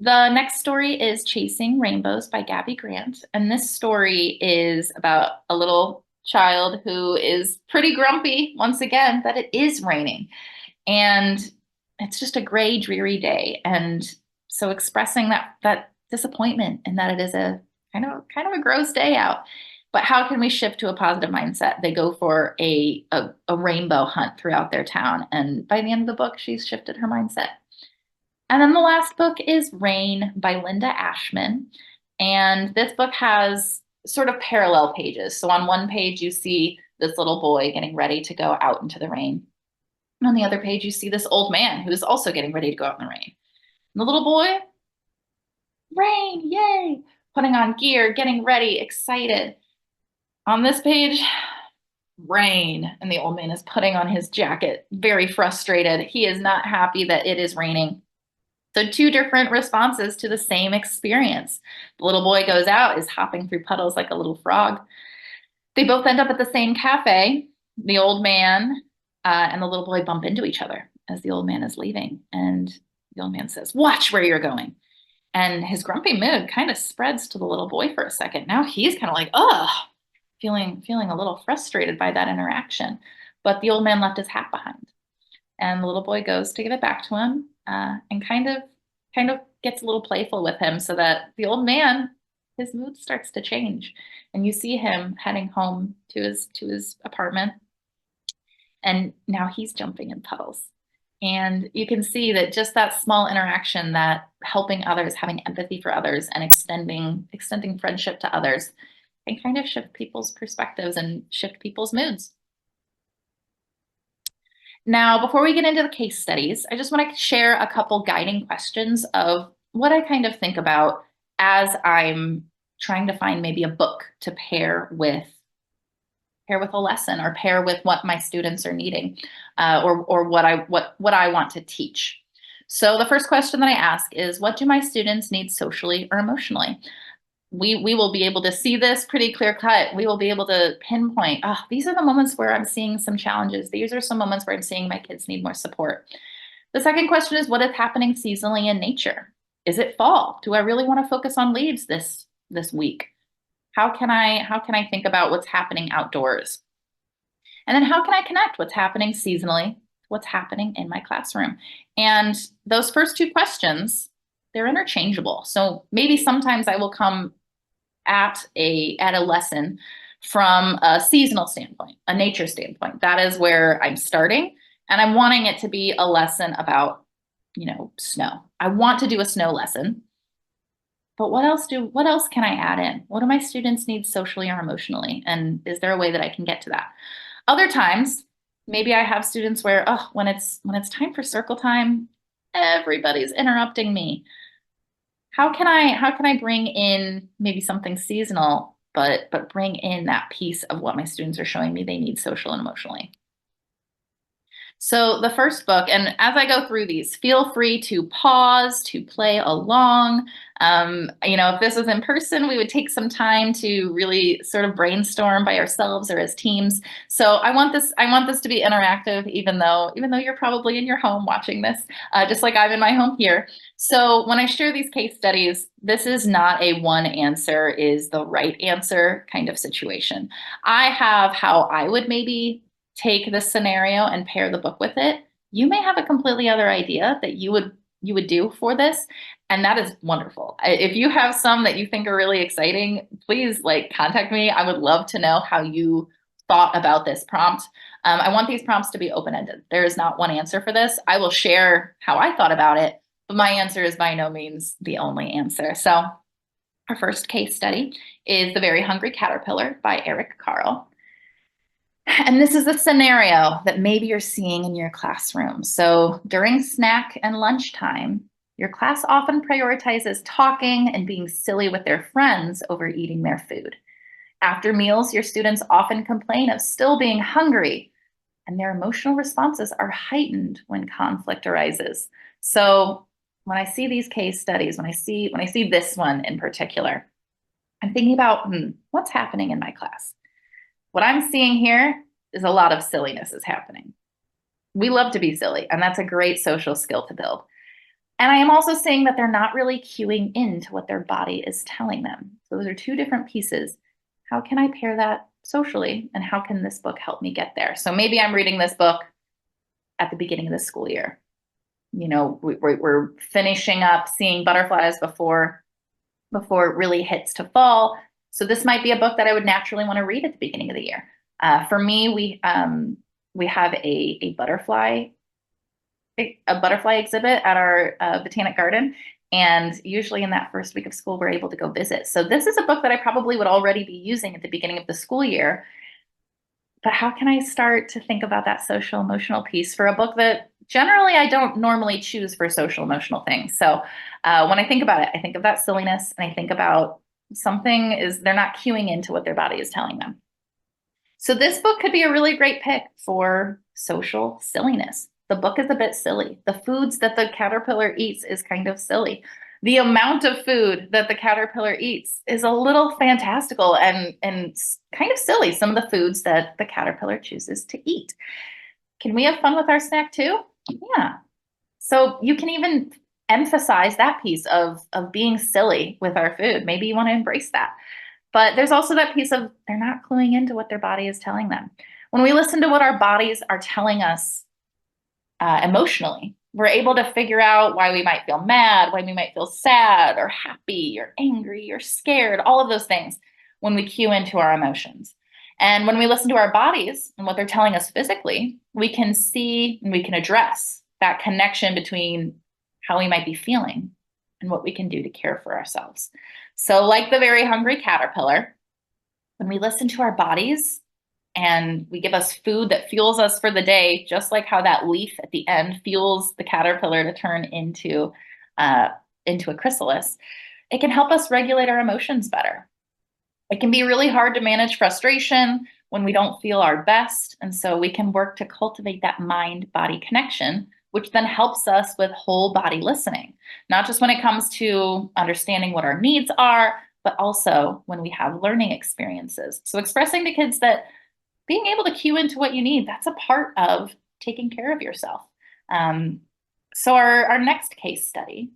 The next story is Chasing Rainbows by Gabby Grant. And this story is about a little child who is pretty grumpy, once again, that it is raining. And it's just a gray, dreary day. And so expressing that disappointment and that it is a kind of a gross day out. But how can we shift to a positive mindset? They go for a rainbow hunt throughout their town. And by the end of the book, she's shifted her mindset. And then the last book is Rain by Linda Ashman. And this book has sort of parallel pages. So on one page, you see this little boy getting ready to go out into the rain. And on the other page, you see this old man who is also getting ready to go out in the rain. And the little boy, rain, yay, putting on gear, getting ready, excited. On this page, rain, and the old man is putting on his jacket, very frustrated. He is not happy that it is raining. So two different responses to the same experience. The little boy goes out, is hopping through puddles like a little frog. They both end up at the same cafe. The old man and the little boy bump into each other as the old man is leaving. And the old man says, watch where you're going. And his grumpy mood kind of spreads to the little boy for a second. Now he's kind of like, ugh, feeling a little frustrated by that interaction. But the old man left his hat behind. And the little boy goes to give it back to him and kind of gets a little playful with him so that the old man, his mood starts to change. And you see him heading home to his apartment. And now he's jumping in puddles. And you can see that just that small interaction, that helping others, having empathy for others, and extending friendship to others can kind of shift people's perspectives and shift people's moods. Now, before we get into the case studies, I just want to share a couple guiding questions of what I kind of think about as I'm trying to find maybe a book to pair with a lesson or pair with what my students are needing or what I want to teach. So the first question that I ask is, what do my students need socially or emotionally? We will be able to see this pretty clear cut. We will be able to pinpoint, these are the moments where I'm seeing some challenges. These are some moments where I'm seeing my kids need more support. The second question is, what is happening seasonally in nature? Is it fall? Do I really want to focus on leaves this week? How can I think about what's happening outdoors? And then how can I connect what's happening seasonally, what's happening in my classroom? And those first two questions, they're interchangeable. So maybe sometimes I will come at a lesson from a seasonal standpoint, a nature standpoint. That is where I'm starting. And I'm wanting it to be a lesson about, snow. I want to do a snow lesson. But what else can I add in? What do my students need socially or emotionally? And is there a way that I can get to that? Other times, maybe I have students where, when it's time for circle time, everybody's interrupting me. How can I bring in maybe something seasonal, but bring in that piece of what my students are showing me they need social and emotionally? So the first book, and as I go through these, feel free to pause, to play along. If this was in person, we would take some time to really sort of brainstorm by ourselves or as teams. So I want this to be interactive, even though you're probably in your home watching this, just like I'm in my home here. So when I share these case studies, this is not a one answer is the right answer kind of situation. I have how I would maybe take this scenario and pair the book with it. You may have a completely other idea that you would do for this, and that is wonderful. If you have some that you think are really exciting, please contact me. I would love to know how you thought about this prompt. I want these prompts to be open-ended. There is not one answer for this. I will share how I thought about it, but my answer is by no means the only answer. So our first case study is The Very Hungry Caterpillar by Eric Carle. And this is a scenario that maybe you're seeing in your classroom. So during snack and lunchtime, your class often prioritizes talking and being silly with their friends over eating their food. After meals, your students often complain of still being hungry, and their emotional responses are heightened when conflict arises. So when I see these case studies, when I see this one in particular, I'm thinking about what's happening in my class. What I'm seeing here is a lot of silliness is happening. We love to be silly, and that's a great social skill to build. And I am also seeing that they're not really cueing into what their body is telling them. So those are two different pieces. How can I pair that socially, and how can this book help me get there? So maybe I'm reading this book at the beginning of the school year. You know, we're finishing up seeing butterflies before it really hits to fall. So this might be a book that I would naturally want to read at the beginning of the year. For me, we have a butterfly exhibit at our botanic garden. And usually in that first week of school, we're able to go visit. So this is a book that I probably would already be using at the beginning of the school year. But how can I start to think about that social emotional piece for a book that generally I don't normally choose for social emotional things? So when I think about it, I think of that silliness, and I think about they're not cueing into what their body is telling them. So this book could be a really great pick for social silliness. The book is a bit silly. The foods that the caterpillar eats is kind of silly. The amount of food that the caterpillar eats is a little fantastical and kind of silly, some of the foods that the caterpillar chooses to eat. Can we have fun with our snack too? Yeah. So you can even emphasize that piece of being silly with our food. Maybe you want to embrace that. But there's also that piece of they're not cluing into what their body is telling them. When we listen to what our bodies are telling us emotionally, we're able to figure out why we might feel mad, why we might feel sad or happy or angry or scared, all of those things when we cue into our emotions. And when we listen to our bodies and what they're telling us physically, we can see and we can address that connection between how we might be feeling and what we can do to care for ourselves. So like the very hungry caterpillar, when we listen to our bodies and we give us food that fuels us for the day, just like how that leaf at the end fuels the caterpillar to turn into a chrysalis, it can help us regulate our emotions better. It can be really hard to manage frustration when we don't feel our best. And so we can work to cultivate that mind-body connection, which then helps us with whole body listening, not just when it comes to understanding what our needs are, but also when we have learning experiences. So expressing to kids that being able to cue into what you need, that's a part of taking care of yourself. So our next case study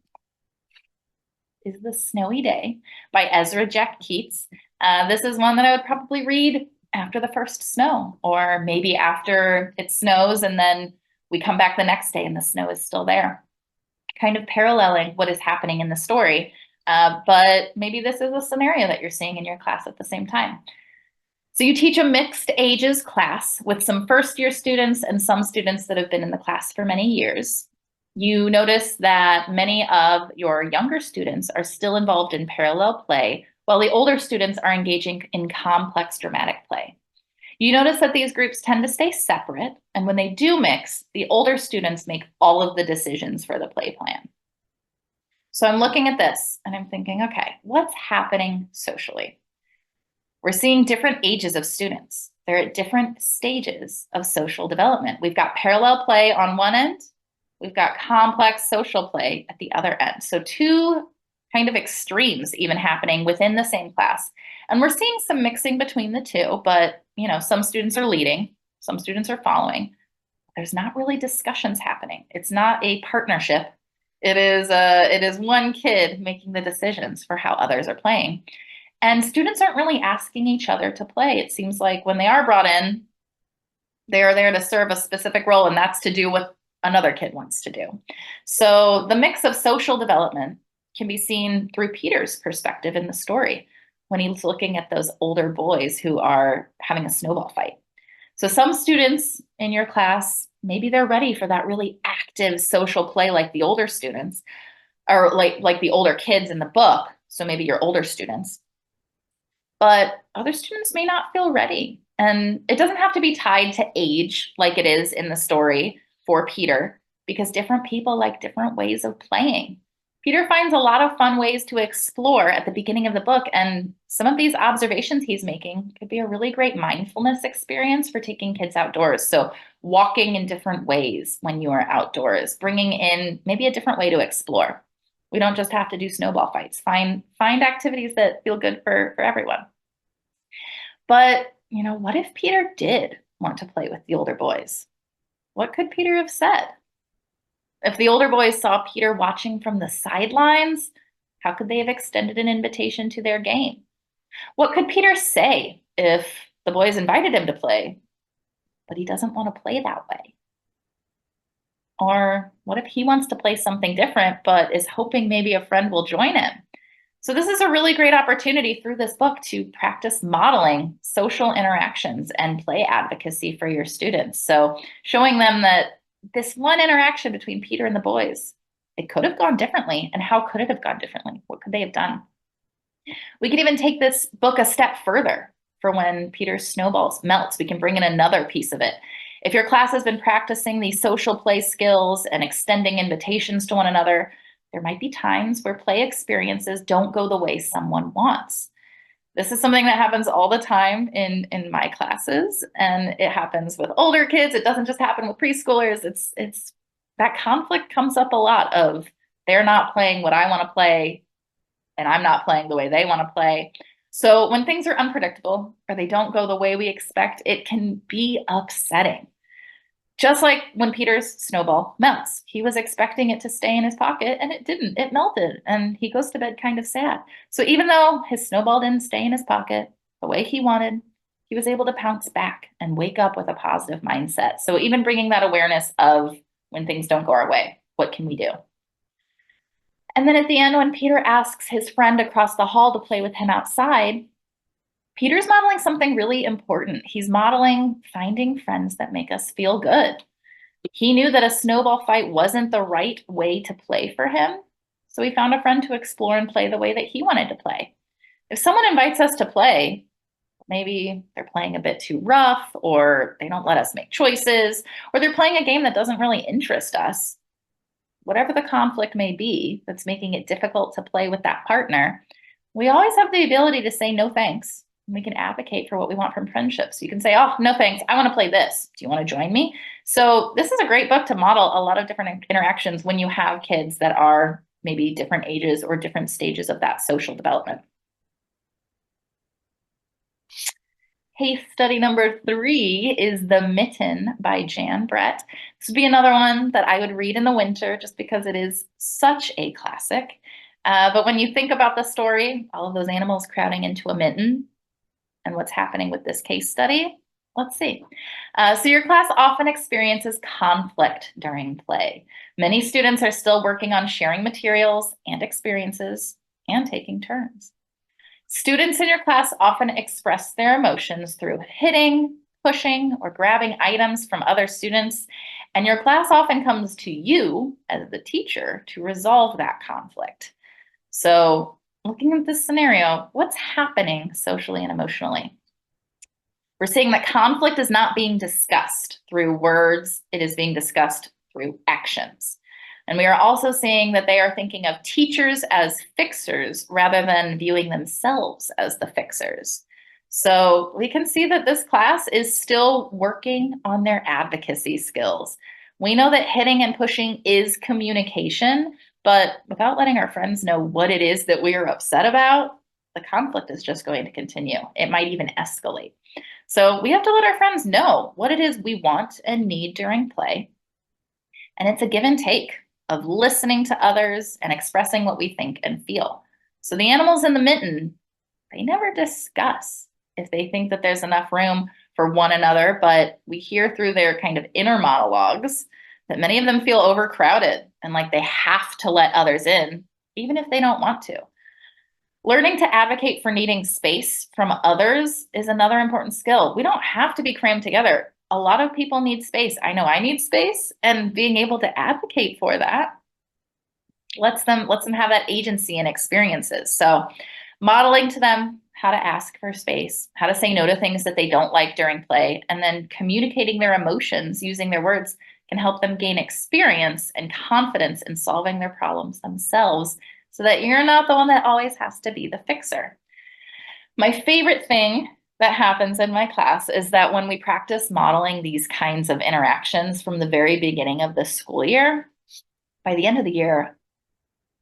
is The Snowy Day by Ezra Jack Keats. This is one that I would probably read after the first snow, or maybe after it snows and then we come back the next day and the snow is still there, kind of paralleling what is happening in the story. But maybe this is a scenario that you're seeing in your class at the same time. So you teach a mixed ages class with some first-year students and some students that have been in the class for many years. You notice that many of your younger students are still involved in parallel play, while the older students are engaging in complex dramatic play. You notice that these groups tend to stay separate, and when they do mix, the older students make all of the decisions for the play plan. So I'm looking at this and I'm thinking, okay, what's happening socially? We're seeing different ages of students. They're at different stages of social development. We've got parallel play on one end. We've got complex social play at the other end. So two kind of extremes even happening within the same class. And we're seeing some mixing between the two, but some students are leading, some students are following. There's not really discussions happening. It's not a partnership. It is one kid making the decisions for how others are playing. And students aren't really asking each other to play. It seems like when they are brought in, they are there to serve a specific role, and that's to do what another kid wants to do. So the mix of social development can be seen through Peter's perspective in the story. when he's looking at those older boys who are having a snowball fight. So some students in your class, maybe they're ready for that really active social play like the older students, or like the older kids in the book. So maybe your older students. But other students may not feel ready. And it doesn't have to be tied to age like it is in the story for Peter, because different people like different ways of playing. Peter finds a lot of fun ways to explore at the beginning of the book, and some of these observations he's making could be a really great mindfulness experience for taking kids outdoors. So walking in different ways when you are outdoors, bringing in maybe a different way to explore. We don't just have to do snowball fights. Find activities that feel good for everyone. But, what if Peter did want to play with the older boys? What could Peter have said? If the older boys saw Peter watching from the sidelines, how could they have extended an invitation to their game? What could Peter say if the boys invited him to play, but he doesn't want to play that way? Or what if he wants to play something different, but is hoping maybe a friend will join him? So this is a really great opportunity through this book to practice modeling social interactions and play advocacy for your students. So showing them that this one interaction between Peter and the boys, it could have gone differently. And how could it have gone differently? What could they have done? We could even take this book a step further for when Peter's snowballs melts. We can bring in another piece of it. If your class has been practicing these social play skills and extending invitations to one another, there might be times where play experiences don't go the way someone wants. This is something that happens all the time in my classes, and it happens with older kids. It doesn't just happen with preschoolers. It's that conflict comes up a lot of they're not playing what I want to play, and I'm not playing the way they want to play. So when things are unpredictable or they don't go the way we expect, it can be upsetting. Just like when Peter's snowball melts, he was expecting it to stay in his pocket and it didn't. It melted and he goes to bed kind of sad. So even though his snowball didn't stay in his pocket the way he wanted, he was able to pounce back and wake up with a positive mindset. So even bringing that awareness of when things don't go our way, what can we do? And then at the end, when Peter asks his friend across the hall to play with him outside, Peter's modeling something really important. He's modeling finding friends that make us feel good. He knew that a snowball fight wasn't the right way to play for him, so he found a friend to explore and play the way that he wanted to play. If someone invites us to play, maybe they're playing a bit too rough, or they don't let us make choices, or they're playing a game that doesn't really interest us. Whatever the conflict may be that's making it difficult to play with that partner, we always have the ability to say no thanks. We can advocate for what we want from friendships. You can say, oh, no thanks, I want to play this. Do you want to join me? So this is a great book to model a lot of different interactions when you have kids that are maybe different ages or different stages of that social development. Case study number 3 is The Mitten by Jan Brett. This would be another one that I would read in the winter just because it is such a classic. But when you think about the story, all of those animals crowding into a mitten, and what's happening with this case study, let's see. So your class often experiences conflict during play. Many students are still working on sharing materials and experiences and taking turns. Students in your class often express their emotions through hitting, pushing, or grabbing items from other students, and your class often comes to you as the teacher to resolve that conflict. So looking at this scenario, what's happening socially and emotionally? We're seeing that conflict is not being discussed through words, it is being discussed through actions. And we are also seeing that they are thinking of teachers as fixers rather than viewing themselves as the fixers. So we can see that this class is still working on their advocacy skills. We know that hitting and pushing is communication, but without letting our friends know what it is that we are upset about, the conflict is just going to continue. It might even escalate. So we have to let our friends know what it is we want and need during play. And it's a give and take of listening to others and expressing what we think and feel. So the animals in the mitten, they never discuss if they think that there's enough room for one another, but we hear through their kind of inner monologues that many of them feel overcrowded and like they have to let others in, even if they don't want to. Learning to advocate for needing space from others is another important skill. We don't have to be crammed together. A lot of people need space. I know I need space, and being able to advocate for that lets them have that agency and experiences. So modeling to them how to ask for space, how to say no to things that they don't like during play, and then communicating their emotions using their words can help them gain experience and confidence in solving their problems themselves so that you're not the one that always has to be the fixer. My favorite thing that happens in my class is that when we practice modeling these kinds of interactions from the very beginning of the school year, by the end of the year,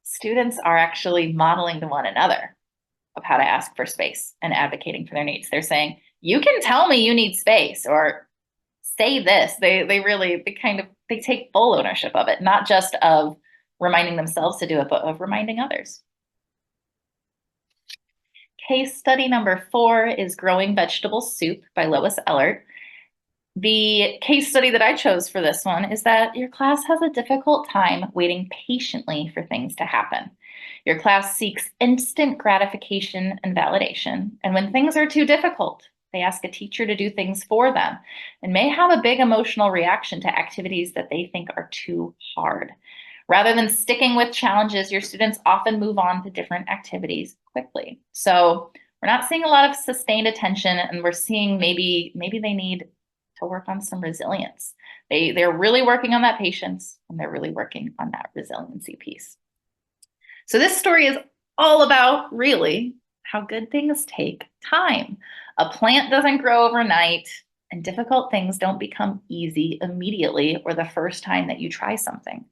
students are actually modeling to one another of how to ask for space and advocating for their needs. They're saying, you can tell me you need space, or say this. They take full ownership of it, not just of reminding themselves to do it, but of reminding others. Case study number 4 is Growing Vegetable Soup by Lois Ellert. The case study that I chose for this one is that your class has a difficult time waiting patiently for things to happen. Your class seeks instant gratification and validation, and when things are too difficult, they ask a teacher to do things for them and may have a big emotional reaction to activities that they think are too hard. Rather than sticking with challenges, your students often move on to different activities quickly. So we're not seeing a lot of sustained attention, and we're seeing maybe they need to work on some resilience. They're really working on that patience, and they're really working on that resiliency piece. So this story is all about really how good things take time. A plant doesn't grow overnight, and difficult things don't become easy immediately or the first time that you try something.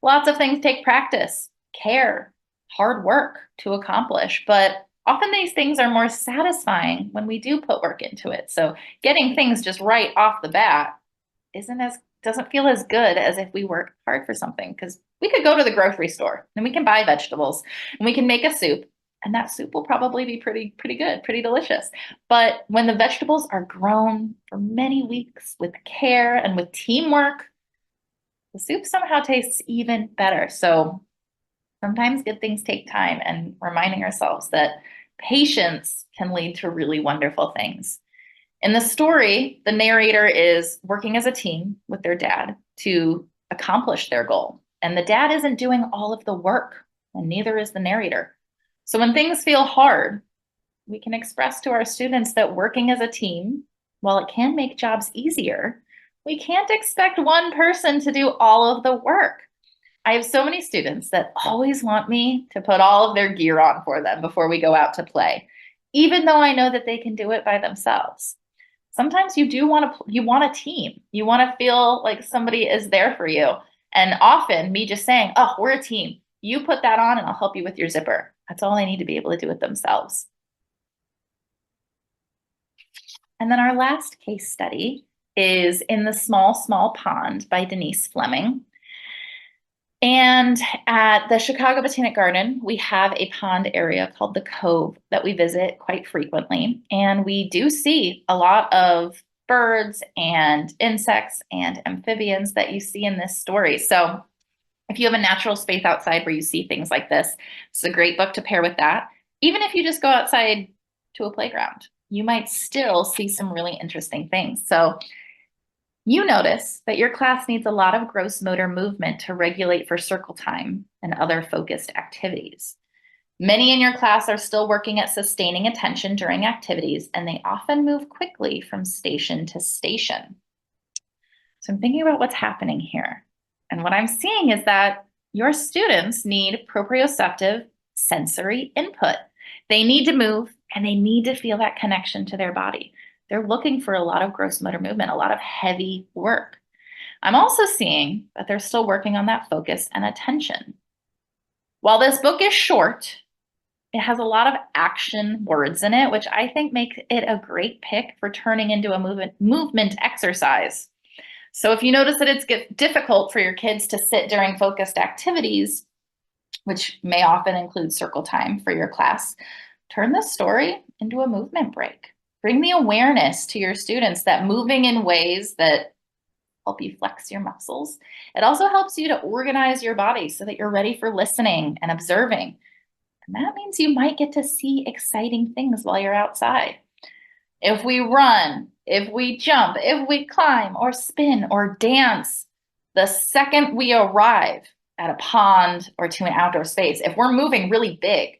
Lots of things take practice, care, hard work to accomplish, but often these things are more satisfying when we do put work into it. So getting things just right off the bat doesn't feel as good as if we work hard for something, because we could go to the grocery store and we can buy vegetables and we can make a soup, and that soup will probably be pretty good, pretty delicious. But when the vegetables are grown for many weeks with care and with teamwork, the soup somehow tastes even better. So sometimes good things take time, and reminding ourselves that patience can lead to really wonderful things. In the story, the narrator is working as a team with their dad to accomplish their goal. And the dad isn't doing all of the work, and neither is the narrator. So when things feel hard, we can express to our students that working as a team, while it can make jobs easier, we can't expect one person to do all of the work. I have so many students that always want me to put all of their gear on for them before we go out to play, even though I know that they can do it by themselves. Sometimes you want a team. You want to feel like somebody is there for you. And often me just saying, oh, we're a team. You put that on and I'll help you with your zipper. That's all they need to be able to do it themselves. And then our last case study is In the Small, Small Pond by Denise Fleming. And at the Chicago Botanic Garden, we have a pond area called the Cove that we visit quite frequently. And we do see a lot of birds and insects and amphibians that you see in this story. So if you have a natural space outside where you see things like this, it's a great book to pair with that. Even if you just go outside to a playground, you might still see some really interesting things. So you notice that your class needs a lot of gross motor movement to regulate for circle time and other focused activities. Many in your class are still working at sustaining attention during activities, and they often move quickly from station to station. So I'm thinking about what's happening here. And what I'm seeing is that your students need proprioceptive sensory input. They need to move, and they need to feel that connection to their body. They're looking for a lot of gross motor movement, a lot of heavy work. I'm also seeing that they're still working on that focus and attention. While this book is short, it has a lot of action words in it, which I think make it a great pick for turning into a movement exercise. So if you notice that it's difficult for your kids to sit during focused activities, which may often include circle time for your class, turn the story into a movement break. Bring the awareness to your students that moving in ways that help you flex your muscles. It also helps you to organize your body so that you're ready for listening and observing. And that means you might get to see exciting things while you're outside. If we run, if we jump, if we climb or spin or dance, the second we arrive at a pond or to an outdoor space, if we're moving really big,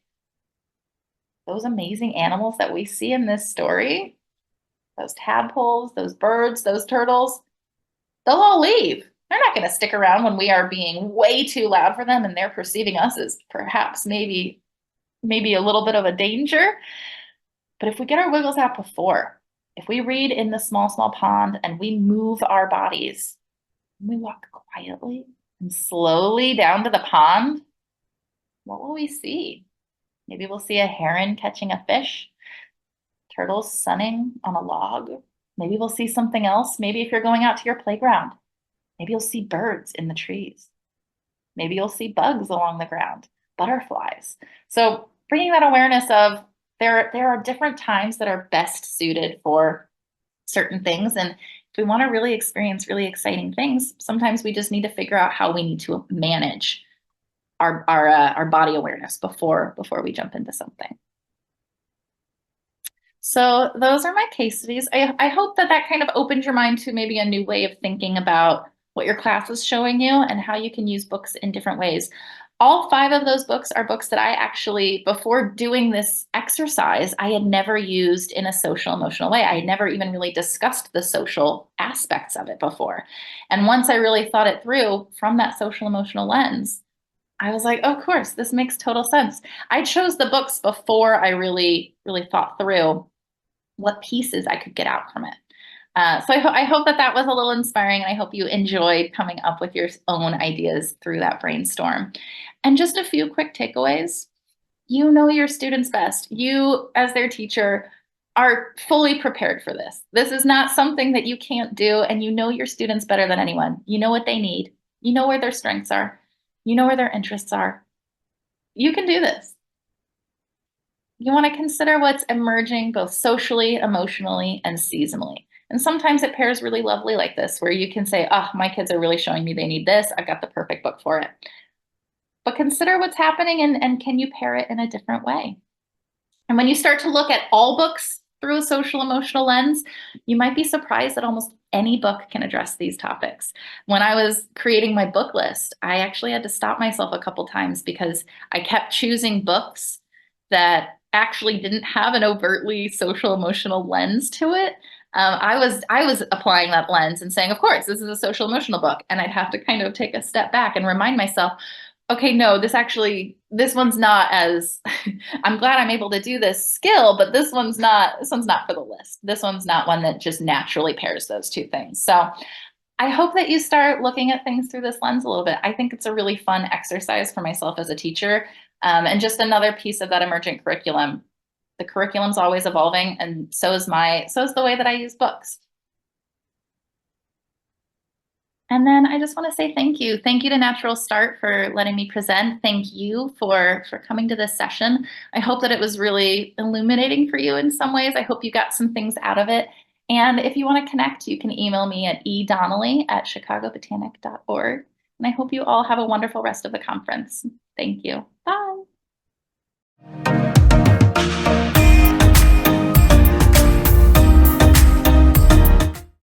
those amazing animals that we see in this story, those tadpoles, those birds, those turtles, they'll all leave. They're not going to stick around when we are being way too loud for them and they're perceiving us as perhaps maybe a little bit of a danger. But if we get our wiggles out before, if we read in the small, small pond and we move our bodies, and we walk quietly and slowly down to the pond, what will we see? Maybe we'll see a heron catching a fish, turtles sunning on a log. Maybe we'll see something else. Maybe if you're going out to your playground, maybe you'll see birds in the trees. Maybe you'll see bugs along the ground, butterflies. So bringing that awareness of there are different times that are best suited for certain things. And if we want to really experience really exciting things, sometimes we just need to figure out how we need to manage our body awareness before we jump into something. So those are my case studies. I hope that kind of opened your mind to maybe a new way of thinking about what your class is showing you and how you can use books in different ways. All 5 of those books are books that I actually, before doing this exercise, I had never used in a social emotional way. I had never even really discussed the social aspects of it before. And once I really thought it through from that social emotional lens, I was like, oh, of course, this makes total sense. I chose the books before I really thought through what pieces I could get out from it. So I hope that was a little inspiring, and I hope you enjoyed coming up with your own ideas through that brainstorm. And just a few quick takeaways. You know your students best. You, as their teacher, are fully prepared for this. This is not something that you can't do, and you know your students better than anyone. You know what they need. You know where their strengths are. You know where their interests are. You can do this. You want to consider what's emerging both socially, emotionally, and seasonally. And sometimes it pairs really lovely like this, where you can say, oh, my kids are really showing me they need this. I've got the perfect book for it. But consider what's happening and can you pair it in a different way? And when you start to look at all books through a social emotional lens, you might be surprised that almost any book can address these topics. When I was creating my book list, I actually had to stop myself a couple times because I kept choosing books that actually didn't have an overtly social emotional lens to it. I was applying that lens and saying, of course, this is a social emotional book. And I'd have to kind of take a step back and remind myself, okay, no, this one's not as, I'm glad I'm able to do this skill, but this one's not for the list. This one's not one that just naturally pairs those two things. So I hope that you start looking at things through this lens a little bit. I think it's a really fun exercise for myself as a teacher. And just another piece of that emergent curriculum. The curriculum's always evolving, and so is the way that I use books. And then I just want to say thank you. Thank you to NatStart for letting me present. Thank you for coming to this session. I hope that it was really illuminating for you in some ways. I hope you got some things out of it. And if you want to connect, you can email me at edonnelly@chicagobotanic.org. And I hope you all have a wonderful rest of the conference. Thank you. Bye.